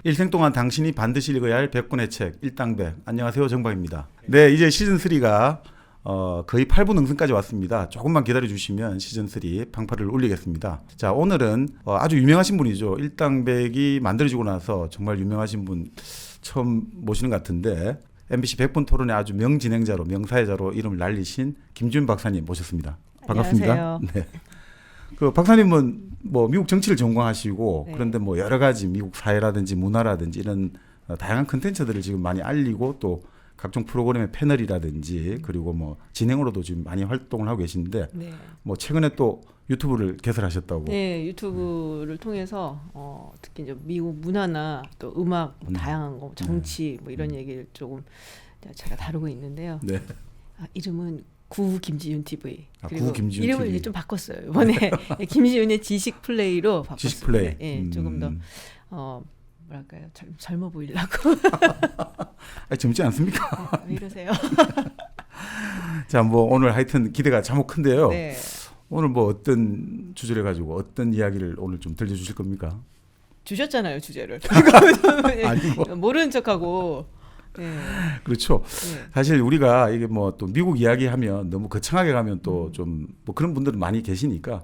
일생 동안 당신이 반드시 읽어야 할 100권의 책 일당백. 안녕하세요, 정박입니다. 네, 이제 시즌 3가 거의 8부 능선까지 왔습니다. 조금만 기다려 주시면 시즌 3 방파를 올리겠습니다. 자, 오늘은 아주 유명하신 분이죠. 일당백이 만들어지고 나서 정말 유명하신 분 처음 모시는 것 같은데 MBC 100분 토론의 아주 명진행자로 명사회자로 이름을 날리신 김지훈 박사님 모셨습니다. 반갑습니다. 안녕하세요. 네. 그 박사님은 뭐 미국 정치를 전공하시고 네. 그런데 뭐 여러 가지 미국 사회라든지 문화라든지 이런 다양한 컨텐츠들을 지금 많이 알리고 또 각종 프로그램의 패널이라든지 그리고 뭐 진행으로도 지금 많이 활동을 하고 계신데 네. 뭐 최근에 또 유튜브를 개설하셨다고. 네, 유튜브를 통해서 특히 이제 미국 문화나 또 음악, 뭐 다양한 거, 정치 뭐 이런 얘기를 조금 제가 다루고 있는데요. 네. 이름은 구 김지윤 TV. 구 김지윤 이름을 TV. 이제 좀 바꿨어요. 이번에 김지윤의 지식 플레이로 바꿨어요. 지식 플레이. 예, 조금 더 뭐랄까요, 젊어 보이려고. 젊지 않습니까? 왜 이러세요? 자, 뭐 오늘 하여튼 기대가 참혹 큰데요. 네. 오늘 뭐 어떤 주제를 가지고 어떤 이야기를 오늘 좀 들려주실 겁니까? 주셨잖아요, 주제를. 아니 뭐 모르는 척하고. 네. 그렇죠. 네. 사실 우리가 이게 뭐 또 미국 이야기하면 너무 거창하게 가면 또 좀 뭐 그런 분들은 많이 계시니까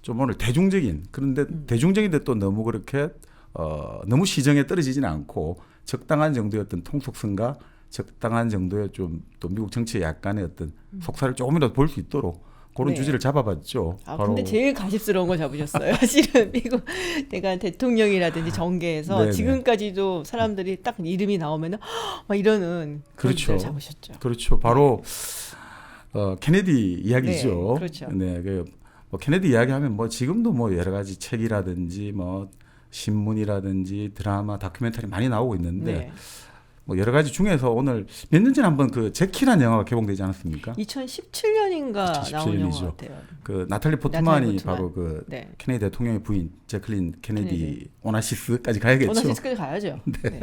좀 오늘 대중적인 그런데 대중적인데 또 너무 그렇게 너무 시정에 떨어지지는 않고 적당한 정도의 어떤 통속성과 적당한 정도의 좀 또 미국 정치의 약간의 어떤 속살을 조금이라도 볼 수 있도록 그런 네. 주제를 잡아봤죠. 근데 제일 가십스러운 거 잡으셨어요. 사실은 미국 내가 대통령이라든지 정계에서 네네. 지금까지도 사람들이 딱 이름이 나오면은 막 이러는 그런 그렇죠. 주제를 잡으셨죠. 그렇죠. 바로 케네디 이야기죠. 네, 그렇죠. 네, 뭐 케네디 이야기하면 뭐 지금도 뭐 여러 가지 책이라든지 뭐 신문이라든지 드라마, 다큐멘터리 많이 나오고 있는데 네. 뭐 여러 가지 중에서 오늘 몇 년 전에 한번 그 제키라는 영화가 개봉되지 않았습니까? 2017년인가 2017 나온 영화 년이죠. 같아요. 그 나탈리 포트만이 포트만. 바로 그 네. 케네디 대통령의 부인 제클린 케네디 케네디. 오나시스까지 가야겠죠. 오나시스까지 가야죠. 네.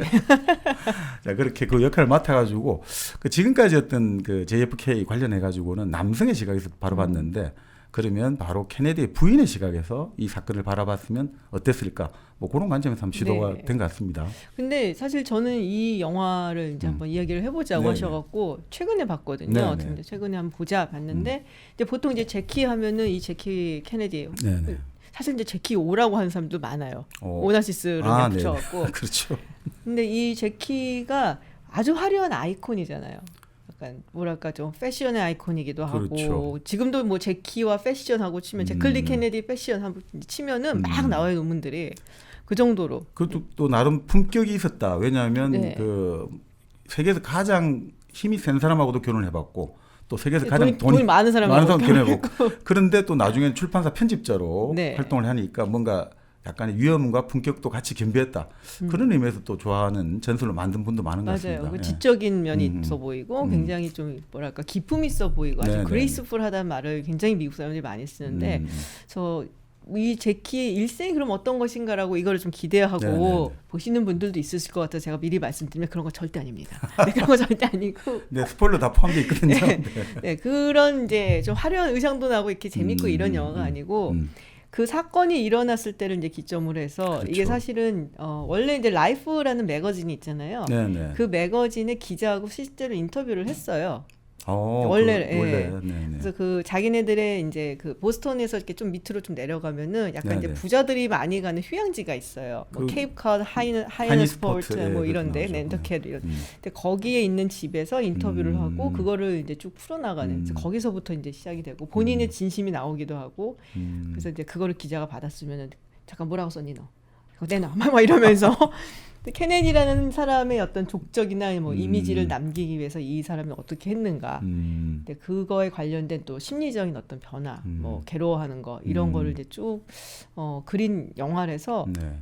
자, 그렇게 그 역할을 맡아가지고 그 지금까지 어떤 그 JFK 관련해가지고는 남성의 시각에서 바로 봤는데 그러면 바로 케네디의 부인의 시각에서 이 사건을 바라봤으면 어땠을까? 뭐 그런 관점에서 한번 시도가 네. 된 것 같습니다. 근데 사실 저는 이 영화를 이제 한번 이야기를 해보자고 네네. 하셔갖고 최근에 봤거든요. 네네. 근데 최근에 한번 보자 봤는데 이제 보통 이제 제키 하면은 이 제키 케네디 네네. 사실 이제 제키 오라고 하는 사람도 많아요. 오. 오나시스를 아, 붙여갖고. 그렇죠. 근데 이 제키가 아주 화려한 아이콘이잖아요. 약간 뭐랄까 좀 패션의 아이콘이기도 하고 그렇죠. 지금도 뭐 제키와 패션하고 치면 제클리 케네디 패션 한번 치면은 막 나와요 논문들이 그 정도로. 그것도 또 나름 품격이 있었다. 왜냐하면 네. 그 세계에서 가장 힘이 센 사람하고도 결혼해봤고 또 세계에서 가장 돈이 많은 사람하고 사람 결혼해봤고 그런데 또 나중엔 출판사 편집자로 네. 활동을 하니까 뭔가 약간의 위엄과 품격도 같이 겸비했다. 그런 의미에서 또 좋아하는 전술로 만든 분도 많은 것 맞아요. 같습니다. 그 예. 지적인 면이 있어 보이고 굉장히 좀 뭐랄까 기품 있어 보이고 아주 네네. 그레이스풀하다는 말을 굉장히 미국 사람들이 많이 쓰는데 저 이 제키의 일생이 그럼 어떤 것인가라고 이거를 좀 기대하고 네네네. 보시는 분들도 있으실 것 같아서 제가 미리 말씀드리면 그런 거 절대 아닙니다. 네, 그런 거 절대 아니고 네, 스포일러 다 포함되어 있거든요. 네. 네, 그런 이제 좀 화려한 의상도 나고 이렇게 재밌고 이런 영화가 아니고 그 사건이 일어났을 때를 이제 기점으로 해서 그렇죠. 이게 사실은 원래 이제 라이프라는 매거진이 있잖아요. 네네. 그 매거진의 기자하고 실제로 인터뷰를 했어요. 원래, 예. 네네. 그래서 그 자기네들의 이제 그 보스턴에서 이렇게 좀 밑으로 좀 내려가면은 약간 이제 네네. 부자들이 많이 가는 휴양지가 있어요. 뭐 그 케이프 컷, 하이너스포트 예, 뭐 그렇게 이런데 나오죠. 낸터캣 이런. 근데 거기에 있는 집에서 인터뷰를 하고 그거를 이제 쭉 풀어나가는. 그래서 거기서부터 이제 시작이 되고 본인의 진심이 나오기도 하고. 그래서 이제 그거를 기자가 받았으면은 잠깐 뭐라고 썼니 너? 그거 내놔 막 이러면서. 케네디라는 사람의 어떤 족적이나 뭐 이미지를 남기기 위해서 이 사람이 어떻게 했는가. 근데 그거에 관련된 또 심리적인 어떤 변화, 뭐 괴로워하는 거 이런 거를 이제 쭉 그린 영화라서 네.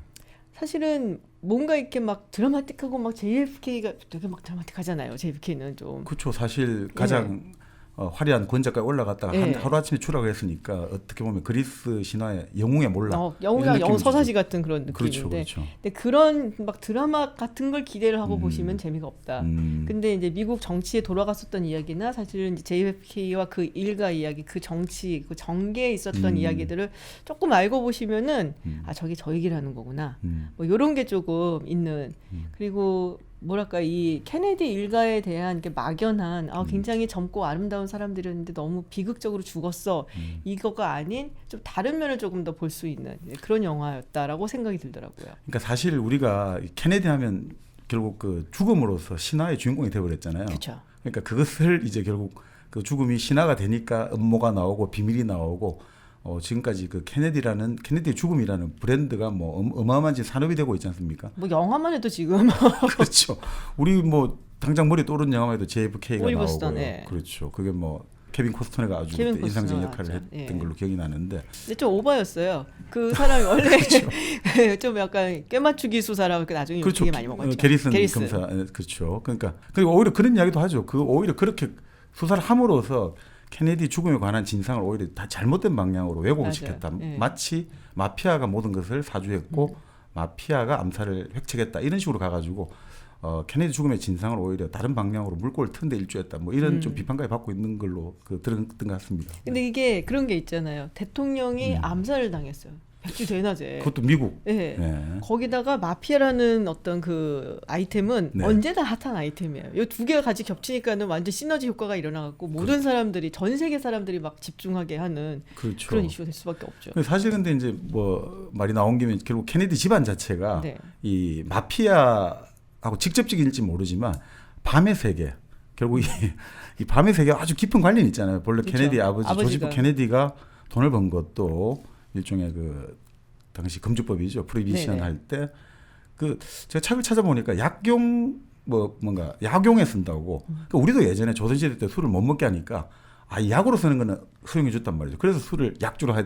사실은 뭔가 이렇게 막 드라마틱하고 막 JFK가 되게 막 드라마틱하잖아요. JFK는 좀. 그렇죠. 사실 가장 화려한 권좌까지 올라갔다가 예. 하루아침에 추락을 했으니까 어떻게 보면 그리스 신화의 영웅의 몰락 영웅이랑 이런 영서사시 같은 그런 느낌인데 그렇죠, 그렇죠. 근데 그런 막 드라마 같은 걸 기대를 하고 음. 보시면 재미가 없다. 근데 이제 미국 정치에 돌아갔었던 이야기나 사실은 이제 JFK와 그 일가 이야기, 그 정치, 그 정계에 있었던 이야기들을 조금 알고 보시면은 아 저게 저 얘기를 하는 거구나. 뭐 이런 게 조금 있는 그리고 뭐랄까 이 케네디 일가에 대한 게 막연한 굉장히 젊고 아름다운 사람들이었는데 너무 비극적으로 죽었어 이거가 아닌 좀 다른 면을 조금 더 볼 수 있는 그런 영화였다라고 생각이 들더라고요. 그러니까 사실 우리가 케네디 하면 결국 그 죽음으로써 신화의 주인공이 되어버렸잖아요. 그렇죠. 그러니까 그것을 이제 결국 그 죽음이 신화가 되니까 음모가 나오고 비밀이 나오고 지금까지 그 케네디의 죽음이라는 브랜드가 뭐 어마어마한 산업이 되고 있지 않습니까? 뭐 영화만 해도 지금 그렇죠. 우리 뭐 당장 머리에 떠오르는 영화만 해도 JFK가 올리버 스톤, 나오고요. 예. 그렇죠. 그게 뭐 케빈 코스터너가 아주 케빈 그때 인상적인 코스터너 역할을 나왔죠. 했던 예. 걸로 기억이 나는데 근데 좀 오버였어요. 그 사람이 원래 좀 약간 꿰맞추기 수사라고 이렇게 나중에 그렇죠. 되게 많이 먹었죠. 게리슨 검사 그렇죠. 그러니까 그리고 오히려 그런 이야기도 하죠. 그 오히려 그렇게 수사를 함으로써 케네디 죽음에 관한 진상을 오히려 다 잘못된 방향으로 왜곡을 시켰다. 예. 마치 마피아가 모든 것을 사주했고 마피아가 암살을 획책했다. 이런 식으로 가가지고 케네디 죽음의 진상을 오히려 다른 방향으로 물꼬를 튼 데 일조했다. 뭐 이런 좀 비판까지 받고 있는 걸로 들었던 것 같습니다. 근데 이게 그런 게 있잖아요. 대통령이 암살을 당했어요. 백주 대낮에. 그것도 미국. 네. 네. 거기다가 마피아라는 어떤 그 아이템은 네. 언제나 핫한 아이템이에요. 이 두 개가 같이 겹치니까는 완전 시너지 효과가 일어나갖고 모든 사람들이 전 세계 사람들이 막 집중하게 하는 그렇죠. 그런 이슈가 될 수밖에 없죠. 사실 근데 이제 뭐 말이 나온 김에 결국 케네디 집안 자체가 네. 이 마피아하고 직접적인지 모르지만 밤의 세계 결국 이 밤의 세계와 아주 깊은 관련이 있잖아요. 본래 그렇죠. 케네디 아버지 조지 아버지가. F 케네디가 돈을 번 것도 일종의 그 당시 금주법이죠. 프로히비션 네네. 할 때 그 제가 책을 찾아보니까 약용 뭔가 약용에 쓴다고. 그러니까 우리도 예전에 조선시대 때 술을 못 먹게 하니까 이 약으로 쓰는 거는 허용해 줬단 말이죠. 그래서 술을 약주로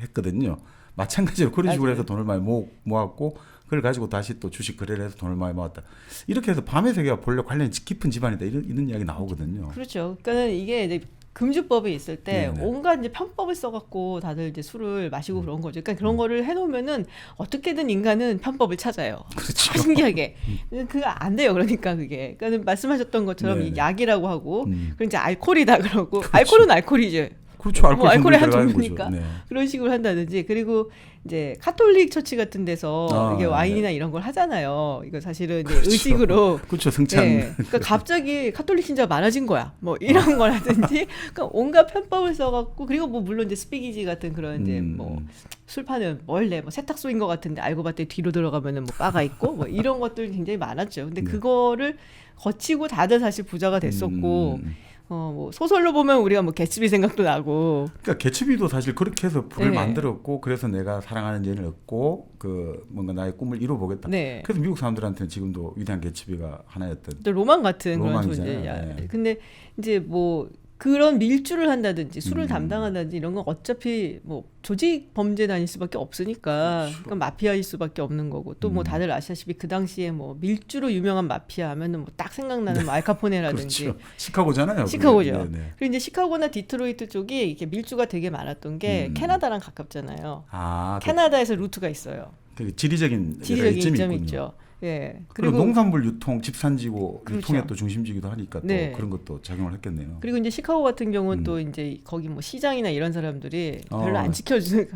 했거든요. 마찬가지로 그런 식으로 맞아요. 해서 돈을 많이 모았고 그걸 가지고 다시 또 주식 거래를 해서 돈을 많이 모았다. 이렇게 해서 밤의 세계와 본래 관련이 깊은 집안이다. 이런 이야기 나오거든요. 그렇죠. 그러니까는 이게 이제 금주법이 있을 때 네네. 온갖 이제 편법을 써갖고 다들 이제 술을 마시고 그런 거죠. 그러니까 그런 거를 해놓으면은 어떻게든 인간은 편법을 찾아요. 그렇죠. 참 신기하게. 그거 안 돼요. 그러니까 그게. 그러니까 말씀하셨던 것처럼 네네. 이 약이라고 하고 음. 이제 알코올이다 그러고 알코올은 알코올이죠. 그렇죠. 알코올 뭐 알코올의 한 들어가는 종류니까. 거죠. 네. 그런 식으로 한다든지 그리고 이제 카톨릭 처치 같은 데서 이게 와인이나 이런 걸 하잖아요. 이거 사실은 이제 그렇죠. 의식으로. 그렇죠. 승찬. 네. 그러니까 갑자기 카톨릭 신자가 많아진 거야. 뭐 이런 거라든지. 그러니까 온갖 편법을 써갖고 그리고 뭐 물론 이제 스피기지 같은 그런 이제 뭐 술 파는 뭐 세탁소인 것 같은데 알고 봤더니 뒤로 들어가면은 뭐 바가 있고 뭐 이런 것들 굉장히 많았죠. 근데 그거를 거치고 다들 사실 부자가 됐었고. 뭐 소설로 보면 우리가 뭐 개츠비 생각도 나고. 그러니까 개츠비도 사실 그렇게 해서 불을 네. 만들었고 그래서 내가 사랑하는 여인을 얻고 그 뭔가 나의 꿈을 이뤄보겠다. 네. 그래서 미국 사람들한테는 지금도 위대한 개츠비가 하나였던. 또 로망 같은 그런 로망이잖아요. 존재야. 네. 근데 이제 뭐 그런 밀주를 한다든지 술을 음. 담당한다든지 이런 건 어차피 뭐 조직 범죄단일 수밖에 없으니까 그렇죠. 그러니까 마피아일 수밖에 없는 거고 또 뭐 다들 아시다시피 그 당시에 뭐 밀주로 유명한 마피아 하면은 뭐 딱 생각나는 뭐 알카포네라든지 그렇죠. 시카고잖아요. 시카고죠. 그게. 네네. 그리고 이제 시카고나 디트로이트 쪽이 이렇게 밀주가 되게 많았던 게 캐나다랑 가깝잖아요. 캐나다에서 루트가 있어요. 그 지리적인 지리적인 이점이 이점이 있군요. 있죠. 예. 그리고 농산물 유통, 집산지고 그렇죠. 유통의 또 중심지기도 하니까 또 네. 그런 것도 작용을 했겠네요. 그리고 이제 시카고 같은 경우는 또 이제 거기 뭐 시장이나 이런 사람들이 별로 안 지켜주는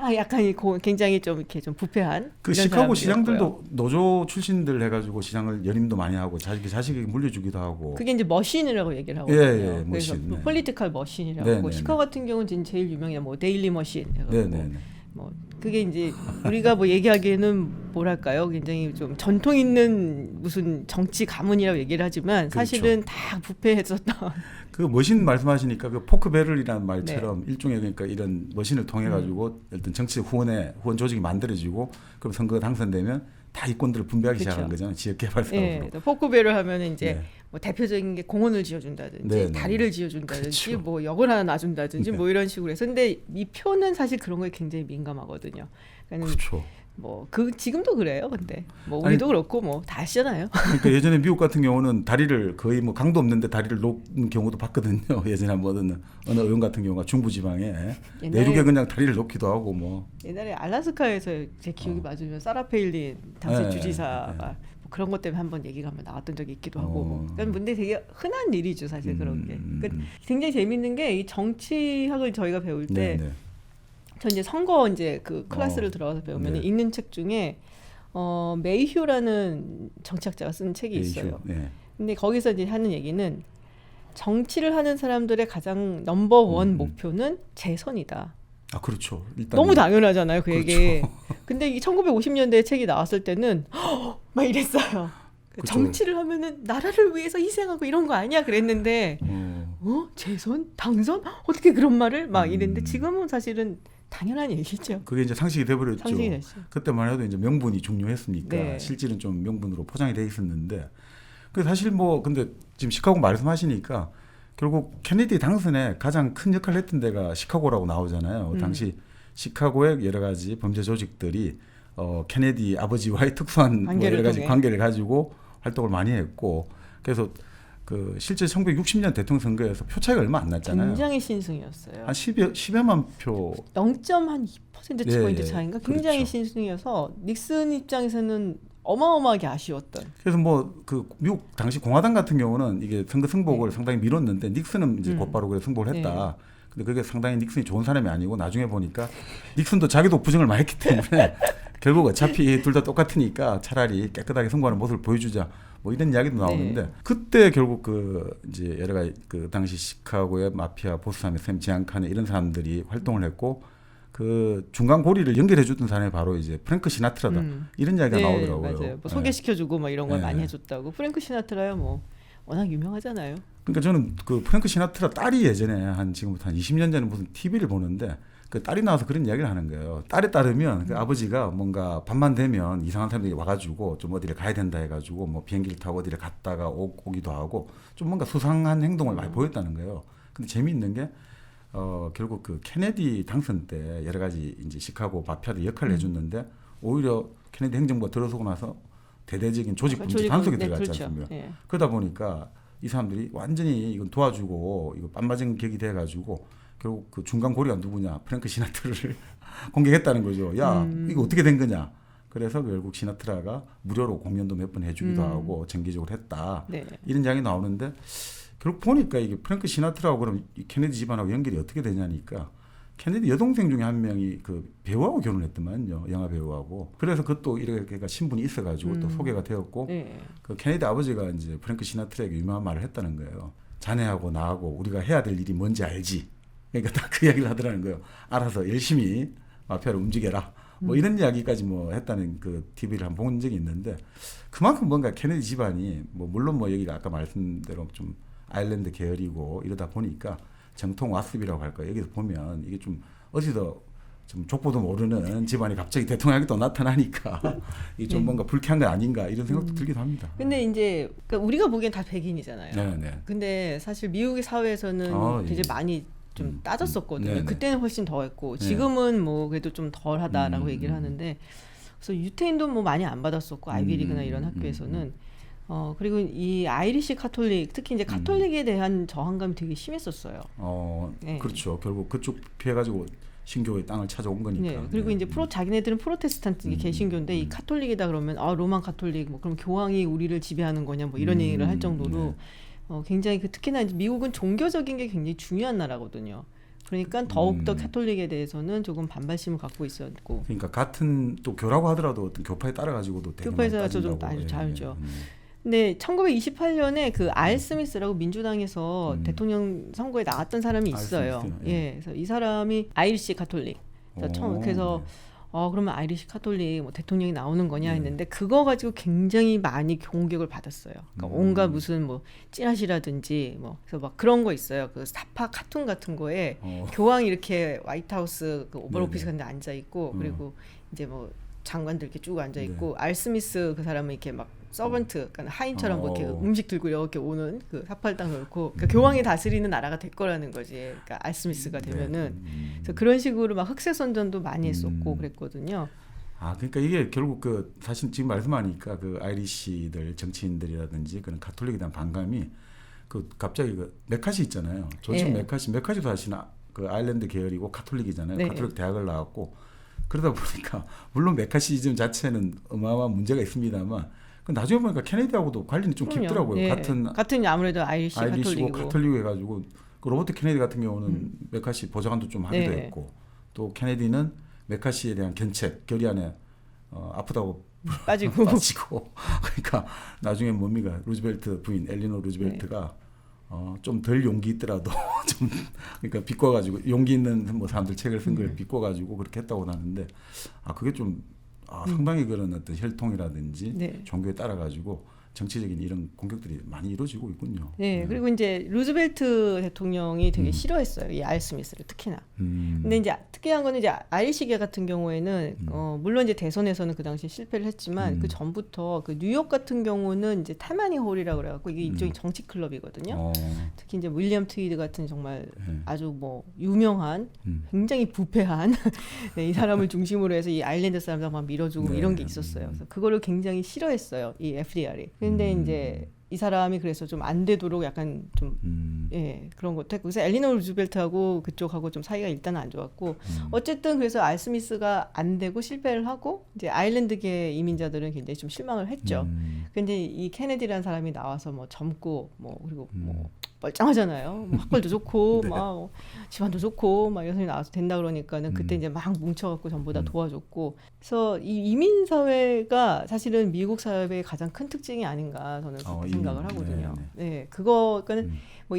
막 약간 굉장히 좀 이렇게 좀 부패한 그 이런 시카고 사람들이었고요. 시장들도 노조 출신들 해가지고 시장을 연임도 많이 하고 자식에게 물려주기도 하고. 그게 이제 머신이라고 얘기를 하거든요. 예, 그래서 머신, 네. 폴리티컬 머신이라고 네, 하고 네, 시카고 같은 경우는 제일 유명해 뭐 데일리 머신. 네네네. 뭐 그게 이제 우리가 뭐 얘기하기에는 뭐랄까요, 굉장히 좀 전통 있는 무슨 정치 가문이라고 얘기를 하지만 사실은 다 부패했었던. 그 머신 말씀하시니까 그 포크 배럴이라는 말처럼 일종의 그러니까 이런 머신을 통해 가지고 어떤 정치적 후원 조직이 만들어지고 그럼 선거가 당선되면 다 이권들을 분배하기 그렇죠. 시작한 거잖아요. 지역 개발 사업으로. 네, 포크베를 하면 이제 뭐 대표적인 게 공원을 지어준다든지 네, 네. 다리를 지어준다든지 그렇죠. 뭐 역을 하나 놔준다든지 네. 뭐 이런 식으로 해서 근데 이 표는 사실 그런 거에 굉장히 민감하거든요. 그러니까 그렇죠. 뭐 지금도 그래요. 근데 뭐 아니, 우리도 그렇고 뭐 다 아시잖아요. 그러니까 예전에 미국 같은 경우는 다리를 거의 뭐 강도 없는데 다리를 놓은 경우도 봤거든요. 예전에 뭐 어느 의원 같은 경우가 중부지방에 내륙에 그냥 다리를 놓기도 하고 뭐. 옛날에 알라스카에서 제 기억이 맞으면 사라 페일린 당시 네, 주지사가 네. 뭐 그런 것 때문에 한번 얘기가 한번 나왔던 적이 있기도 하고 뭐. 어. 그러니까 근데 되게 흔한 일이죠 사실 그런 게. 그러니까 굉장히 재밌는 게 이 정치학을 저희가 배울 때 네, 네. 전 이제 선거 이제 그 클래스를 들어가서 배우면 네. 읽는 책 중에 메이휴라는 정치학자가 쓴 책이 있어요. 네. 근데 거기서 이제 하는 얘기는 정치를 하는 사람들의 가장 넘버원 목표는 재선이다. 아 그렇죠. 일단 너무 당연하잖아요, 그 그렇죠. 얘기. 근데 이 1950년대 책이 나왔을 때는 막 이랬어요. 그렇죠. 정치를 하면은 나라를 위해서 희생하고 이런 거 아니야 그랬는데 재선? 당선? 어떻게 그런 말을 막 이랬는데 지금은 사실은 당연한 얘기죠. 그게 이제 상식이 돼버렸죠. 상식이 됐죠. 그때만 해도 이제 명분이 중요했으니까 네. 실질은 좀 명분으로 포장이 돼 있었는데 그 사실 뭐 근데 지금 시카고 말씀하시니까 결국 케네디 당선에 가장 큰 역할을 했던 데가 시카고라고 나오잖아요. 당시 시카고의 여러 가지 범죄 조직들이 케네디 아버지와의 특수한 뭐 여러 가지 관계를 가지고 활동을 많이 했고 그래서 그 실제 1960년 대통령 선거에서 표 차이가 얼마 안 났잖아요. 굉장히 신승이었어요. 한 10여만 표. 0.2%포인트 예, 차이인가? 굉장히 그렇죠. 신승이어서 닉슨 입장에서는 어마어마하게 아쉬웠던. 그래서 뭐 그 미국 당시 공화당 같은 경우는 이게 선거 승복을 상당히 미뤘는데 닉슨은 이제 곧바로 그래 승복을 했다. 근데 그게 상당히 닉슨이 좋은 사람이 아니고 나중에 보니까 닉슨도 자기도 부정을 많이 했기 때문에 결국 어차피 둘 다 똑같으니까 차라리 깨끗하게 선거하는 모습을 보여주자. 뭐 이런 이야기도 나오는데 그때 결국 그 이제 여러 가지 그 당시 시카고의 마피아 보스함의 샘 지안카네 이런 사람들이 활동을 했고 그 중간 고리를 연결해 줬던 사람이 바로 이제 프랭크 시나트라다 이런 이야기가 나오더라고요. 맞아요. 뭐 소개시켜주고 막 이런 걸 네. 많이 해줬다고. 프랭크 시나트라야 뭐 워낙 유명하잖아요. 그러니까 저는 그 프랭크 시나트라 딸이 예전에 한 지금부터 한 20년 전에 무슨 TV를 보는데 그 딸이 나와서 그런 이야기를 하는 거예요. 딸에 따르면 그 아버지가 뭔가 밤만 되면 이상한 사람들이 와가지고 좀 어디를 가야 된다 해가지고 뭐 비행기를 타고 어디를 갔다가 오기도 하고 좀 뭔가 수상한 행동을 많이 보였다는 거예요. 근데 재미있는 게 결국 그 케네디 당선 때 여러 가지 이제 시카고 마피아들 역할을 해줬는데 오히려 케네디 행정부가 들어서고 나서 대대적인 조직 범죄 단속에 들어갔지 그렇죠. 않습니까? 예. 그러다 보니까 이 사람들이 완전히 이건 도와주고 이거 빤맞은 격이 돼가지고 결국 그 중간 고리가 누구냐 프랭크 시나트라를 공격했다는 거죠. 야 이거 어떻게 된 거냐. 그래서 결국 시나트라가 무료로 공연도 몇 번 해주기도 하고 정기적으로 했다. 네. 이런 이야기 나오는데 결국 보니까 이게 프랭크 시나트라하고 그럼 이 케네디 집안하고 연결이 어떻게 되냐니까 케네디 여동생 중에 한 명이 그 배우하고 결혼했더만요. 영화 배우하고. 그래서 그것도 이렇게 신분이 있어가지고 또 소개가 되었고 그 케네디 아버지가 이제 프랭크 시나트라에게 유명한 말을 했다는 거예요. 자네하고 나하고 우리가 해야 될 일이 뭔지 알지. 그러니까 딱 그 이야기를 하더라는 거예요. 알아서 열심히 마피아를 움직여라. 뭐 이런 이야기까지 뭐 했다는 그 TV를 한번 본 적이 있는데 그만큼 뭔가 케네디 집안이 뭐 물론 뭐 여기가 아까 말씀대로 좀 아일랜드 계열이고 이러다 보니까 정통 와스비라고 할까 여기서 보면 이게 좀 어디서 좀 족보도 모르는 집안이 갑자기 대통령이 또 나타나니까 이게 좀 뭔가 불쾌한 거 아닌가 이런 생각도 들기도 합니다. 근데 이제 그러니까 우리가 보기엔 다 백인이잖아요. 네. 근데 사실 미국의 사회에서는 굉장히 많이 좀 따졌었거든요. 네네. 그때는 훨씬 더했고 지금은 뭐 그래도 좀 덜하다라고 얘기를 하는데 그래서 유태인도 뭐 많이 안 받았었고 아이비리그나 이런 학교에서는 그리고 이 아이리시 카톨릭 특히 이제 카톨릭에 대한 저항감이 되게 심했었어요. 네. 그렇죠. 결국 그쪽 피해가지고 신교의 땅을 찾아온 거니까. 네. 그리고 이제 자기네들은 프로테스탄트 개신교인데 이 카톨릭이다 그러면 로만 카톨릭 뭐 그럼 교황이 우리를 지배하는 거냐 뭐 이런 얘기를 할 정도로 굉장히 특히나 이제 미국은 종교적인 게 굉장히 중요한 나라거든요. 그러니까 더욱더 카톨릭에 대해서는 조금 반발심을 갖고 있었고. 그러니까 같은 또 교라고 하더라도 어떤 교파에 따라 가지고도 되게 많이 교파에서 좀 따진다고. 다르죠. 근데 1928년에 그 알 스미스라고 민주당에서 대통령 선거에 나왔던 사람이 있어요. 스미스, 그래서 이 사람이 아이리시 카톨릭. 그래서 그러면 아이리시 카톨릭 뭐 대통령이 나오는 거냐 했는데 그거 가지고 굉장히 많이 공격을 받았어요. 그러니까 온갖 무슨 뭐 찌라시라든지 뭐 그래서 막 그런 거 있어요. 그 사파 카툰 같은 거에 교황이 이렇게 화이트하우스 그 오벌 오피스 같은 데 앉아 있고 그리고 이제 뭐 장관들 이렇게 쭉 앉아 있고 알 스미스 그 사람은 이렇게 막 서번트, 그러니까 하인처럼 뭐 이렇게 어. 음식 들고 이렇게 오는 그 사팔당 그렇고 그러니까 교황이 다스리는 나라가 될 거라는 거지. 그러니까 알스미스가 되면은 그래서 그런 식으로 막 흑색 선전도 많이 했었고 그랬거든요. 아, 그러니까 이게 결국 그 사실 지금 말씀하니까 그 아이리시들 정치인들이라든지 그런 가톨릭에 대한 반감이 그 갑자기 그 메카시 있잖아요. 조지 예. 메카시도 사실 그 아일랜드 계열이고 가톨릭이잖아요. 네. 가톨릭 대학을 나왔고 그러다 보니까 물론 메카시즘 자체는 어마어마한 문제가 있습니다만 그 나중에 보니까 케네디하고도 관련이 좀 그럼요. 깊더라고요. 예. 같은 아무래도 아이리시 아이리시고 가톨릭이고. 가톨릭 해가지고 그 로버트 케네디 같은 경우는 메카시 보좌관도 좀 하기도 네. 했고 또 케네디는 메카시에 대한 견책 결의안에 아프다고 빠지고. 빠지고 그러니까 나중에 뭡니까 루즈벨트 부인 엘리노 루즈벨트가 좀 덜 용기 있더라도 좀 그러니까 비꼬가지고 용기 있는 뭐 사람들 책을 쓴 걸 비꼬가지고 그렇게 했다고 하는데 그게 좀 상당히 그런 어떤 혈통이라든지 네. 종교에 따라 가지고 정치적인 이런 공격들이 많이 이루어지고 있군요. 네, 그리고 이제 루즈벨트 대통령이 되게 싫어했어요. 이 알스미스를 특히나. 근데 이제 특이한 거는 이제 아이리시계 같은 경우에는 물론 이제 대선에서는 그 당시에 실패를 했지만 그 전부터 그 뉴욕 같은 경우는 이제 타마니 홀이라고 그래갖고 이게 일종의 정치 클럽이거든요. 특히 이제 윌리엄 트위드 같은 정말 아주 뭐 유명한 굉장히 부패한 네, 이 사람을 중심으로 해서 이 아일랜드 사람들 막 밀어주고 네. 이런 게 있었어요. 그래서 그거를 굉장히 싫어했어요. 이 FDR이. 근데 이제 이 사람이 그래서 좀 안 되도록 약간 좀 예, 그런 것도 했고 그래서 엘리노 루즈벨트하고 그쪽하고 좀 사이가 일단 안 좋았고 어쨌든 그래서 알스미스가 안 되고 실패를 하고 이제 아일랜드계 이민자들은 굉장히 좀 실망을 했죠. 근데 이 케네디라는 사람이 나와서 뭐 젊고 뭐 그리고 뭐 멀쩡하잖아요. 뭐 학벌도 좋고 네. 막 집안도 좋고 막 이런 사람이 나와서 된다 그러니까는 그때 이제 막 뭉쳐갖고 전부 다 도와줬고 그래서 이 이민 사회가 사실은 미국 사회의 가장 큰 특징이 아닌가 저는 그렇게 생각을 하거든요. 네, 그거 그러니까 뭐